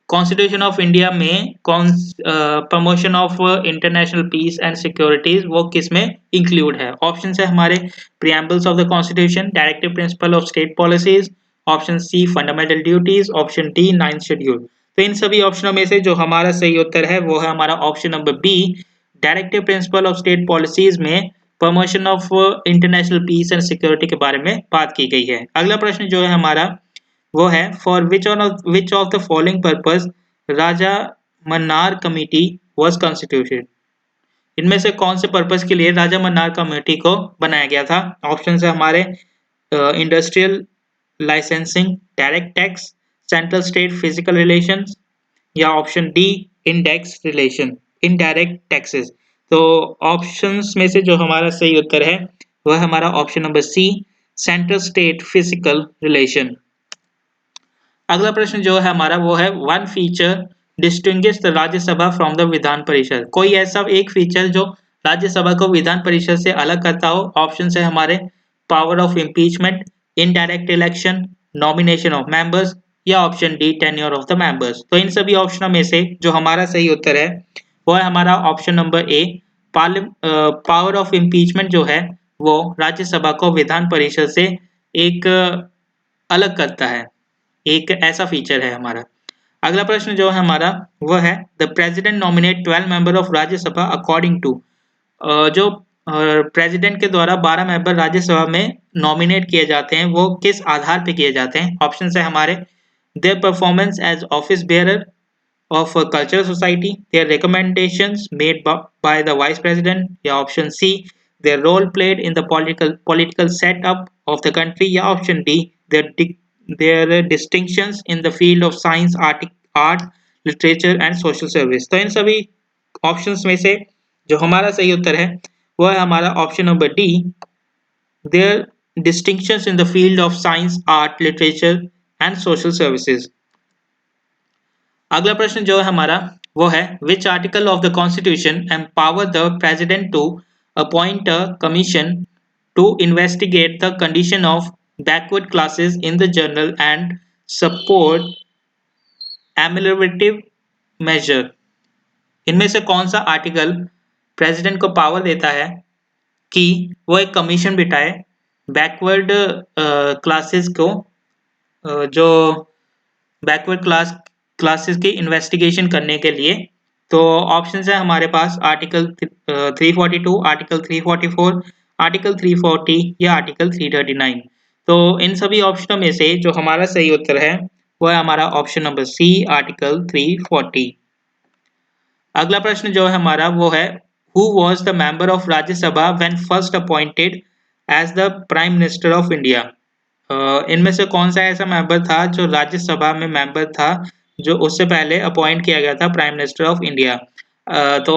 Constitution of India में कौन promotion of international peace and securities वो किस में इंक्लूड है। ऑप्शन है हमारे, preambles of the constitution, directive principle of state policies, option C fundamental duties, option D 9th schedule. तो इन सभी ऑप्शनों में से जो हमारा सही उत्तर है वो है हमारा option number B, directive principle of state policies में promotion of international peace and security के बारे में बात की गई है। अगला प्रश्न जो है हमारा वो है, for which of the following purpose Raja Mannar committee was constituted. इनमें से कौन से पर्पस के लिए राजा मन्नार कमेटी को बनाया गया था। ऑप्शन है हमारे, industrial licensing, direct tax, central state fiscal relations या option D index relation, indirect taxes. तो ऑप्शंस में से जो हमारा सही उत्तर है वह हमारा option number C, central state fiscal relation. अगला प्रश्न जो है हमारा वो है, one feature distinguish the Rajya Sabha from the Vidhan Parishad. कोई ऐसा एक फीचर जो राज्यसभा को विधान परिषद से अलग करता हो। ऑप्शन है हमारे, power of impeachment, indirect election, nomination of members या option D tenure of the members. तो इन सभी ऑप्शनों में से जो हमारा सही उत्तर है वो है हमारा option number A, power of impeachment जो है वो राज्यसभा को विधान परिषद से एक अलग करता है, एक ऐसा फीचर है हमारा। अगला प्रश्न जो है हमारा वह है, the president nominate 12 member of Rajya Sabha according to. जो प्रेसिडेंट के द्वारा 12 मेंबर राज्यसभा में नॉमिनेट किए जाते हैं वो किस आधार पे किए जाते हैं। ऑप्शन है हमारे, their performance as office bearer of a cultural society, their recommendations made by the vice president या option C, their role played in the political setup of the country या option D, their distinctions in the field of science, art, literature and social service. तो इन सभी ऑप्शंस में से जो हमारा सही उत्तर है वो है हमारा option number D, their distinctions in the field of science, art, literature and social services। अगला प्रश्न जो है हमारा वो है which article of the constitution empower the president to appoint a commission to investigate the condition of backward classes in the general and support ameliorative measure. इनमें से कौन सा आर्टिकल प्रेसिडेंट को पावर देता है कि वो एक कमीशन बिठाए बैकवर्ड क्लासेस को जो बैकवर्ड क्लासेस की इन्वेस्टिगेशन करने के लिए। तो ऑप्शन है हमारे पास आर्टिकल 342, आर्टिकल 344, आर्टिकल 340 या आर्टिकल 339। तो इन सभी ऑप्शनों में से जो हमारा सही उत्तर है वो है हमारा ऑप्शन नंबर सी, आर्टिकल 340। अगला प्रश्न जो है हमारा वो है who was the member of Rajya Sabha when first appointed as the prime minister of India. इनमें से कौन सा ऐसा मेंबर था जो राज्यसभा में मेंबर था जो उससे पहले अपॉइंट किया गया था प्राइम मिनिस्टर ऑफ इंडिया। तो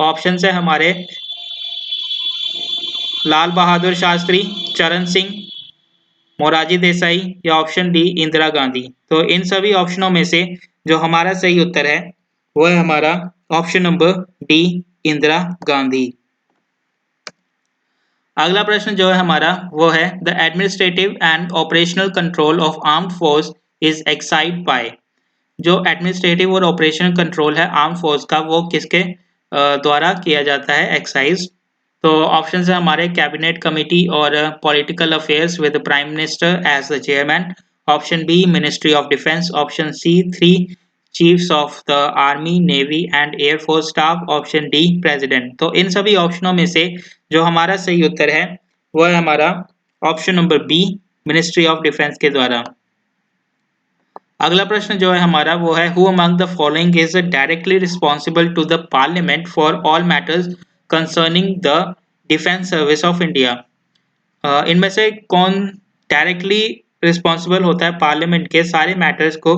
ऑप्शन है हमारे लाल बहादुर शास्त्री, चरण सिंह, मोरारजी देसाई या ऑप्शन डी इंदिरा गांधी। तो इन सभी ऑप्शनों में से जो हमारा सही उत्तर है वो है हमारा option number D, Indira Gandhi. अगला प्रश्न जो है हमारा वो है the administrative and operational control of armed force is exercised by. जो एडमिनिस्ट्रेटिव और ऑपरेशनल कंट्रोल है आर्म फोर्स का वो किसके द्वारा किया जाता है, एक्साइज। तो ऑप्शन है हमारे कैबिनेट कमेटी और political affairs with prime minister as the chairman, option B ministry of defence, option C 3 chiefs of the army, navy and air force staff, option D president. तो इन सभी ऑप्शनों में से जो हमारा सही उत्तर है वो है हमारा option number B, ministry of defence के द्वारा। अगला प्रश्न जो है हमारा वो है who among the following is directly responsible to the parliament for all matters concerning the defence service of India. इनमें से कौन डायरेक्टली रिस्पॉन्सिबल होता है पार्लियामेंट के सारे मैटर्स को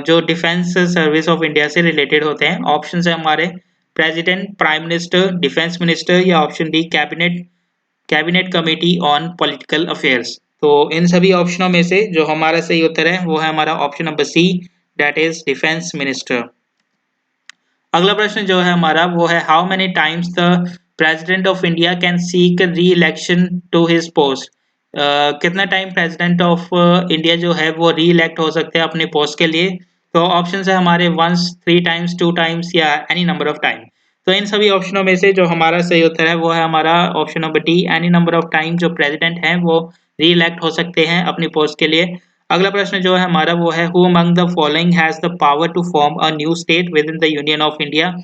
जो डिफेंस सर्विस ऑफ इंडिया से रिलेटेड होते हैं। ऑप्शन है हमारे president, prime minister, defence minister या option D cabinet committee on political affairs. तो इन सभी ऑप्शनों में से जो हमारा सही उत्तर है वो है हमारा option number C, that is defence minister. अगला प्रश्न जो है हमारा वो है how many times the president of India can seek re election to his post. कितना टाइम प्रेसिडेंट ऑफ इंडिया जो है वो री इलेक्ट हो सकते हैं अपने पोस्ट के लिए। तो ऑप्शन है हमारे वंस, 3 टाइम्स, 2 टाइम्स या एनी नंबर ऑफ टाइम। तो इन सभी ऑप्शनों में से जो हमारा सही उत्तर है वो है हमारा option number D, any number of time जो प्रेसिडेंट हैं वो री इलेक्ट हो सकते हैं अपनी पोस्ट के लिए। अगला प्रश्न जो है हमारा वो है who among the following has the power to form a new state within the union of India.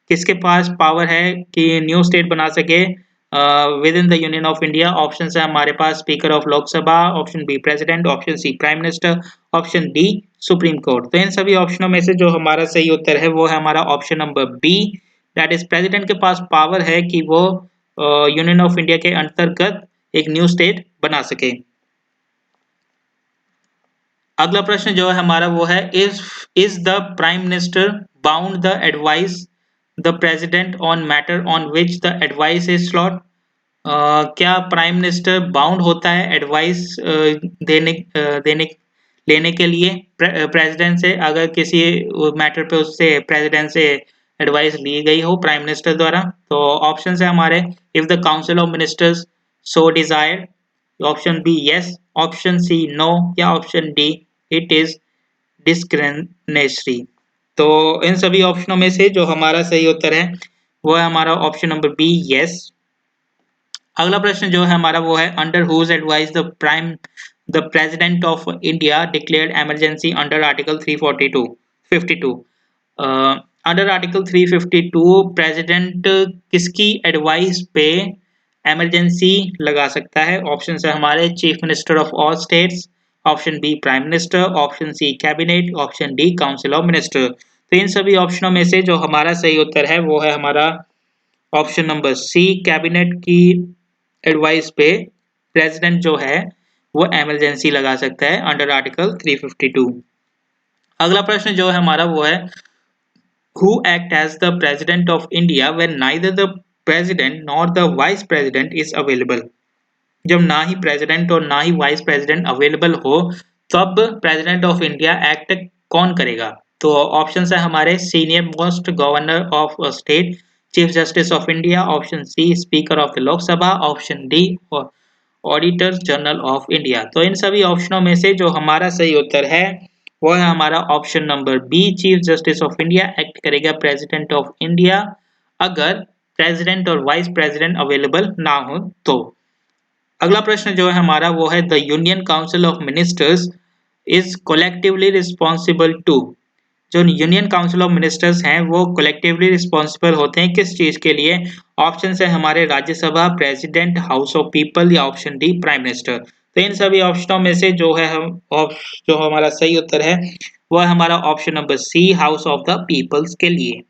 किसके पास पावर है कि न्यू स्टेट बना सके within the union of India. Option है हमारे पास speaker of Lok Sabha, option B president, option C prime minister, option D supreme court. तो इन सभी ऑप्शनों में से जो हमारा सही उत्तर है वो है हमारा option number B, that is president के पास पावर है कि वो यूनियन ऑफ इंडिया के अंतर्गत एक न्यू स्टेट बना सके। अगला प्रश्न जो है हमारा वो है is the prime minister bound the advice the president on matter on which the advice is slot. क्या प्राइम मिनिस्टर बाउंड होता है एडवाइस देने लेने के लिए प्रेसिडेंट से, अगर किसी मैटर पे उससे प्रेसिडेंट से एडवाइस ली गई हो प्राइम मिनिस्टर द्वारा। तो ऑप्शन है हमारे if the council of ministers so desire, option B yes, option C no या option D it is discretionary. तो इन सभी ऑप्शनों में से जो हमारा सही उत्तर है वो है हमारा ऑप्शन नंबर बी यस। अगला प्रश्न जो है हमारा वो है under whose advice the president of India declared emergency under article 352। Under article 352 president किसकी एडवाइस पे इमरजेंसी लगा सकता है। ऑप्शन है हमारे chief minister of all states, option B prime minister, option C cabinet, option D council of minister. तो इन सभी ऑप्शनों में से जो हमारा सही उत्तर है वो है हमारा ऑप्शन नंबर सी, कैबिनेट की एडवाइस पे प्रेसिडेंट जो है वो इमरजेंसी लगा सकता है अंडर आर्टिकल 352। अगला प्रश्न जो है हमारा वो है who act as the president of India when neither the president nor the vice president is available। जब ना ही प्रेसिडेंट और ना ही वाइस प्रेसिडेंट अवेलेबल हो तब प्रेसिडेंट ऑफ इंडिया एक्ट कौन करेगा। तो ऑप्शन है हमारे senior most governor of state, chief justice of India, option C speaker of the Lok Sabha, option D auditor general of India. तो इन सभी ऑप्शनों में से जो हमारा सही उत्तर है वो है हमारा option number B, chief justice of India act करेगा प्रेसिडेंट ऑफ इंडिया अगर प्रेसिडेंट और वाइस प्रेसिडेंट अवेलेबल ना हो तो। अगला प्रश्न जो है हमारा वो है the union council of ministers is collectively responsible to. जो यूनियन काउंसिल ऑफ मिनिस्टर्स हैं वो कलेक्टिवली रिस्पॉन्सिबल होते हैं किस चीज के लिए। ऑप्शन है हमारे Rajya Sabha, president, house of people या ऑप्शन डी प्राइम मिनिस्टर। तो इन सभी ऑप्शनों में से जो है जो हमारा सही उत्तर है वो है हमारा option number C, house of the peoples के लिए।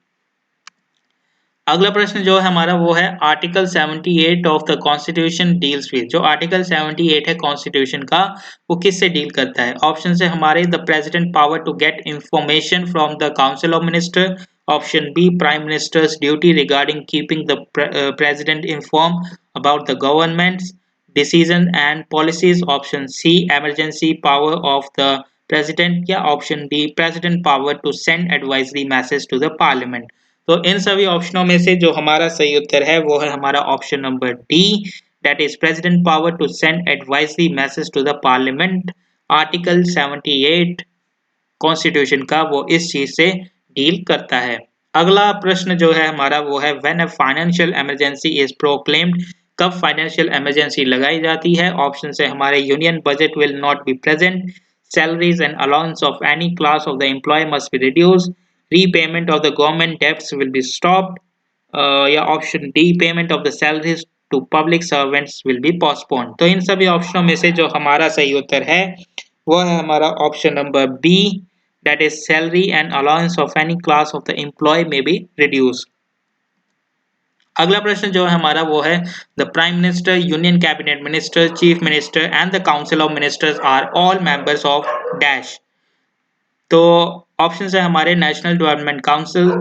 अगला प्रश्न जो है हमारा वो है article 78 of the constitution deals with. जो आर्टिकल 78 है कॉन्स्टिट्यूशन का वो किससे डील करता है। ऑप्शन है हमारे the president power to get information from the council of minister, option B prime minister's duty regarding keeping the president inform about the government's decision and policies, option C emergency power of the president या option D president power to send advisory message to the parliament. तो इन सभी ऑप्शनों में से जो हमारा सही उत्तर है वो है हमारा option number D, that is president power to send advisory message to the parliament. Article 78 constitution का वो इस चीज से डील करता है। अगला प्रश्न जो है हमारा वो है when a financial emergency is proclaimed. कब फाइनेंशियल इमरजेंसी लगाई जाती है। ऑप्शन है हमारे union budget will not be present, salaries and allowance of any class of the employee must be reduced, repayment of the government debts will be stopped, या option D payment of the salaries to public servants will be postponed. तो इन सभी ऑप्शनों में से जो हमारा सही उत्तर है वो है हमारा option number B, that is salary and allowance of any class of the employ may be reduce. अगला प्रश्न जो है हमारा वो है the prime minister, union cabinet minister, chief minister and the council of ministers are all members of dash. तो ऑप्शन है हमारे national development council,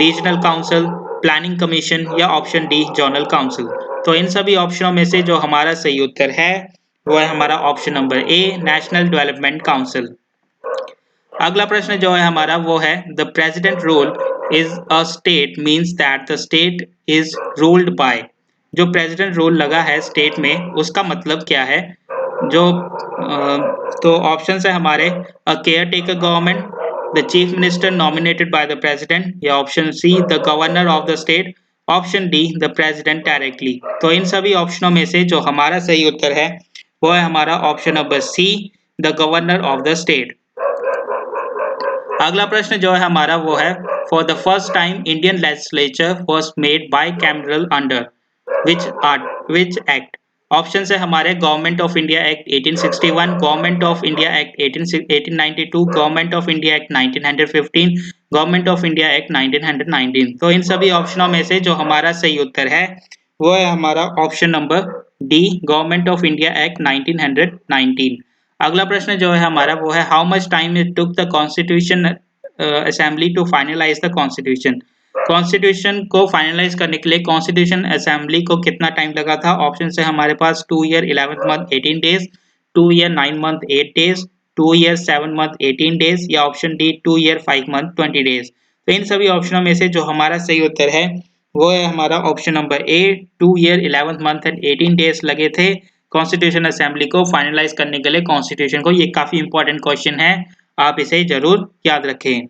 regional council, planning commission या ऑप्शन डी जनरल काउंसिल। तो इन सभी ऑप्शनों में से जो हमारा सही उत्तर है वो है हमारा ऑप्शन नंबर ए, नेशनल डेवलपमेंट काउंसिल। अगला प्रश्न जो है हमारा वो है the president rule is a state means that the state is ruled by. जो प्रेसिडेंट रूल लगा है स्टेट में उसका मतलब क्या है। जो तो ऑप्शन है हमारे a caretaker government, the chief minister nominated by the president या option C the governor of the state, option D the president directly. तो इन सभी ऑप्शनों में से जो हमारा सही उत्तर है वो है हमारा option number C, the governor of the state. अगला प्रश्न जो है हमारा वो है for the first time Indian legislature was made bicameral under which act. Option है हमारे government of India act 1861, government of India act 1892, government of India act 1915, government of India act 1919। तो इन सभी ऑप्शनों में से जो हमारा सही उत्तर है वो है हमारा option number D, government of India act 1919। अगला प्रश्न जो है हमारा वो है how much time it took the constitution assembly to finalise the constitution. Constitution को फाइनलाइज करने के लिए कॉन्स्टिट्यूशन असेंबली को कितना टाइम लगा था। ऑप्शन है हमारे पास 2 year 11 month 18 days, 2 year 9 month 8 days, 2 year 7 month 18 days या option D 2 year 5 month 20 days. तो इन सभी ऑप्शनों में से जो हमारा सही उत्तर है वो है हमारा option number A, 2 year 11 month and 18 days लगे थे कॉन्स्टिट्यूशन असेंबली को फाइनलाइज करने के लिए कॉन्स्टिट्यूशन को। ये काफी इंपॉर्टेंट क्वेश्चन है, आप इसे जरूर याद रखें।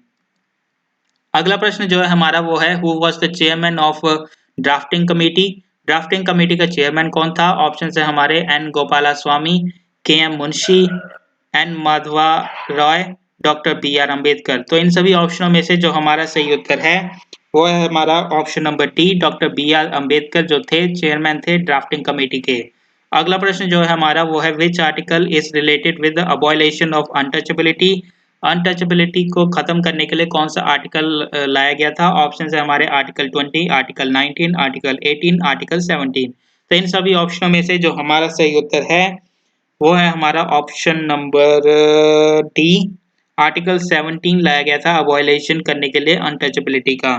अगला प्रश्न जो है हमारा वो है who was the chairman of drafting committee. Drafting committee का चेयरमैन कौन था। ऑप्शन है हमारे N Gopala Swami, K M Munshi, N Madhava Roy, doctor B R Ambedkar. तो इन सभी ऑप्शनों में से जो हमारा सही उत्तर है वो है हमारा option number D, doctor B R Ambedkar जो थे चेयरमैन थे ड्राफ्टिंग कमेटी के। अगला प्रश्न जो है हमारा वो है which article is related with the abolition of untouchability. Untouchability को खत्म करने के लिए कौन सा आर्टिकल लाया गया था। ऑप्शन है हमारे आर्टिकल 20, आर्टिकल 19, आर्टिकल 18, आर्टिकल 17। तो इन सभी ऑप्शनों में से जो हमारा सही उत्तर है वो है हमारा ऑप्शन नंबर डी, आर्टिकल 17 लाया गया था अबॉलिशन करने के लिए अनटचेबिलिटी का।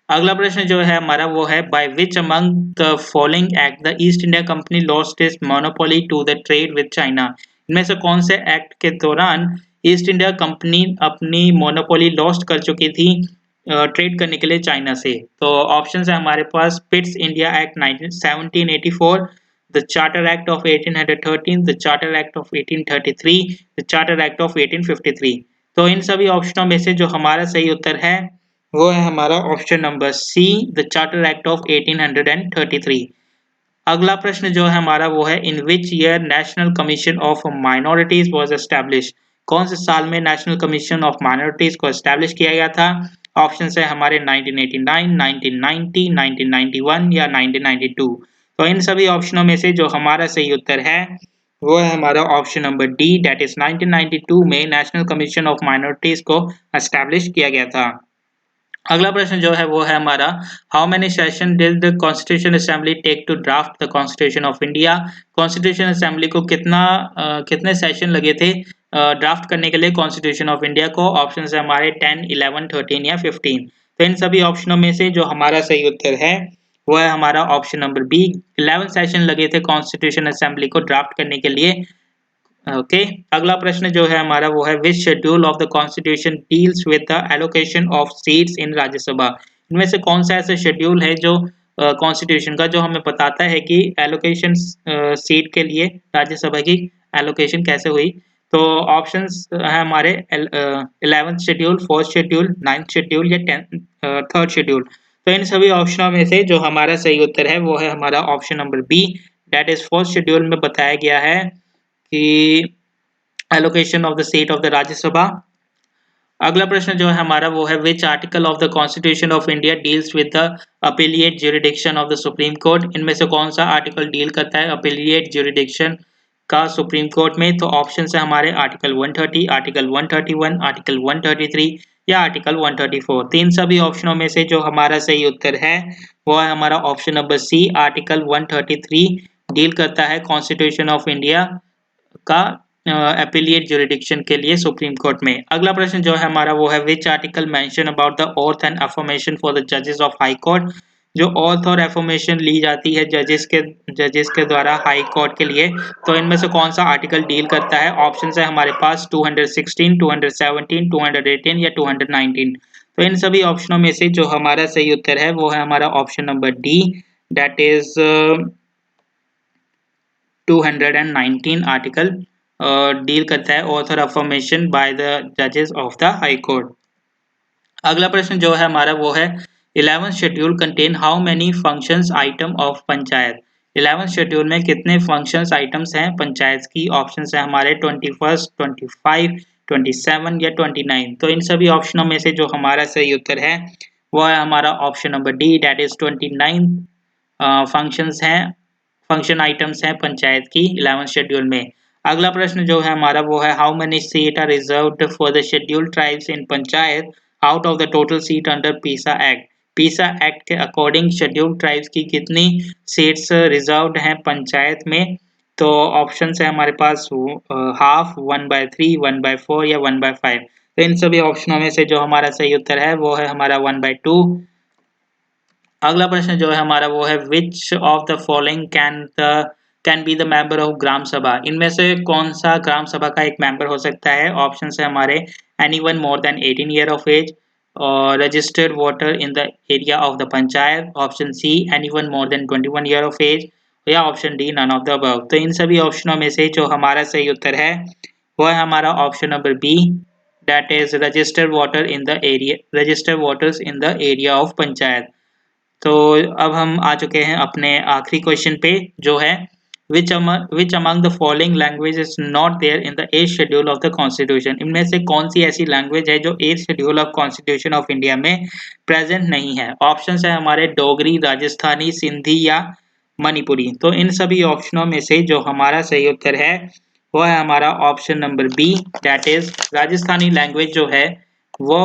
अगला प्रश्न जो है हमारा वो है by which among the following act the East India company lost its monopoly to the trade with China. इनमें से कौन से एक्ट के दौरान ईस्ट इंडिया कंपनी अपनी मोनोपोली लॉस्ट कर चुकी थी ट्रेड करने के लिए चाइना से? तो ऑप्शन है हमारे पास Pitt's India Act 1784, the charter act of 1813, the charter act of 1833, the charter act of 1853। तो इन सभी ऑप्शनों में से जो हमारा सही उत्तर है वो है हमारा option number C, the charter act of 1833। अगला प्रश्न जो है हमारा वो है in which year national commission of minorities was establish. कौन से साल में नेशनल कमीशन ऑफ माइनॉरिटीज को एस्टैब्लिश किया गया था? ऑप्शन है हमारे 1989, 1990, 1991 या 1992। तो इन सभी ऑप्शनों में से जो हमारा सही उत्तर है वो है हमारा option number D, that is 1992 में नेशनल कमीशन ऑफ माइनॉरिटीज को एस्टैब्लिश किया गया था। अगला प्रश्न जो है वो है हमारा how many session did the constitution assembly take to draft the constitution of India. Constitution assembly को कितने सेशन लगे थे ड्राफ्ट करने के लिए कॉन्स्टिट्यूशन ऑफ इंडिया को? ऑप्शन है हमारे 10, 11, 13 या 15। तो इन सभी ऑप्शनों में से जो हमारा सही उत्तर है वो है हमारा ऑप्शन नंबर बी, 11 सेशन लगे थे कॉन्स्टिट्यूशन असेंबली को ड्राफ्ट करने के लिए। ओके अगला प्रश्न जो है हमारा वो है which schedule of the constitution deals with the allocation of seats in Rajya Sabha. इनमें से कौन सा ऐसा शेड्यूल है जो कॉन्स्टिट्यूशन का जो हमें बताता है कि एलोकेशन सीट के लिए राज्यसभा की एलोकेशन कैसे हुई? तो ऑप्शंस है हमारे 11th schedule, 4th schedule, 9th schedule या 3rd शेड्यूल। तो इन सभी ऑप्शनों में से जो हमारा सही उत्तर है वो है हमारा option number B, that is 4th schedule में बताया गया है कि allocation of the seat of the Rajya Sabha. अगला प्रश्न जो है हमारा वो है which article of the constitution of India deals with the appellate jurisdiction of the supreme court. इनमें से कौन सा आर्टिकल डील करता है अपीलिएट ज्यूरिडिक्शन का सुप्रीम कोर्ट में? तो ऑप्शन है हमारे आर्टिकल 130, आर्टिकल 131, आर्टिकल 133 या आर्टिकल 134। तीन सभी ऑप्शनों में से जो हमारा सही उत्तर है वो है हमारा option number C, article 133 deal करता है कॉन्स्टिट्यूशन ऑफ इंडिया का एपिलिएट ज्यूरिडिक्शन के लिए सुप्रीम कोर्ट में। अगला प्रश्न जो है हमारा वो है which article mention about the oath and affirmation for the जजेस ऑफ हाई कोर्ट। जो ओथ और एफर्मेशन ली जाती है जजेस के द्वारा हाई कोर्ट के लिए, तो इनमें से कौन सा आर्टिकल डील करता है? ऑप्शन है हमारे पास 216, 217, 218 या 219। तो इन सभी ऑप्शनों में से जो हमारा सही उत्तर है वो है हमारा option number D, that is 219 article deal करता है ऑथर अफर्मेशन बाय द जजेस ऑफ द हाई कोर्ट। अगला प्रश्न जो है हमारा वो है 11th schedule contain how many functions item of panchayat. 11th schedule में कितने फंक्शंस आइटम्स हैं पंचायत की? ऑप्शन है हमारे 21, 25, 27 या 29। तो इन सभी ऑप्शनों में से जो हमारा सही उत्तर है वो है हमारा option number D, that is 29 functions हैं, फंक्शन आइटम्स हैं पंचायत की 11th शेड्यूल में। अगला प्रश्न जो है हमारा वो है how many seat are reserved for the scheduled tribes in panchayat out of the total seat under PESA act. PESA act के अकॉर्डिंग शेड्यूल्ड ट्राइब्स की कितनी सीट्स रिजर्व्ड हैं पंचायत में? तो ऑप्शन है हमारे पास हाफ, 1/3, 1/4 या 1/5। तो इन सभी ऑप्शनों में से जो हमारा सही उत्तर है वो है हमारा 1/2। अगला प्रश्न जो है हमारा वो है which of the following can be the member of Gram Sabha. इनमें से कौन सा ग्राम सभा का एक मेंबर हो सकता है? ऑप्शन है हमारे anyone more than 18 year of age और registered voter in the area of the panchayat. Option C anyone more than 21 year of age या option D none of the above. तो इन सभी ऑप्शनों में से जो हमारा सही उत्तर है वो है हमारा option number B, that is registered voter in the area, registered voters in the area of panchayat. तो अब हम आ चुके हैं अपने आखिरी क्वेश्चन पे जो है which among the following language is not there in the 8th schedule of the constitution। इनमें से कौन सी ऐसी लैंग्वेज है जो 8th schedule of constitution of India में प्रेजेंट नहीं है? ऑप्शन है हमारे डोगरी, राजस्थानी, सिंधी या मणिपुरी। तो इन सभी ऑप्शनों में से जो हमारा सही उत्तर है वो है हमारा option number B, that is Rajasthani language जो है वो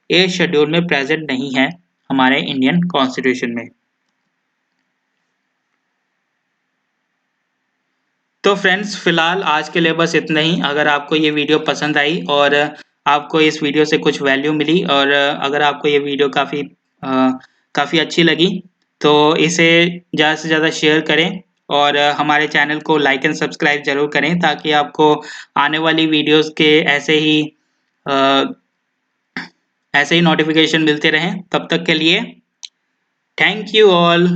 8th शेड्यूल में प्रेजेंट नहीं है हमारे इंडियन कॉन्स्टिट्यूशन में। तो फ्रेंड्स फिलहाल आज के लिए बस इतना ही। अगर आपको ये वीडियो पसंद आई और आपको इस वीडियो से कुछ वैल्यू मिली और अगर आपको ये वीडियो काफ़ी अच्छी लगी तो इसे ज़्यादा से ज़्यादा शेयर करें और हमारे चैनल को लाइक एंड सब्सक्राइब ज़रूर करें ताकि आपको आने वाली वीडियोस के ऐसे ही नोटिफिकेशन मिलते रहें। तब तक के लिए थैंक यू ऑल।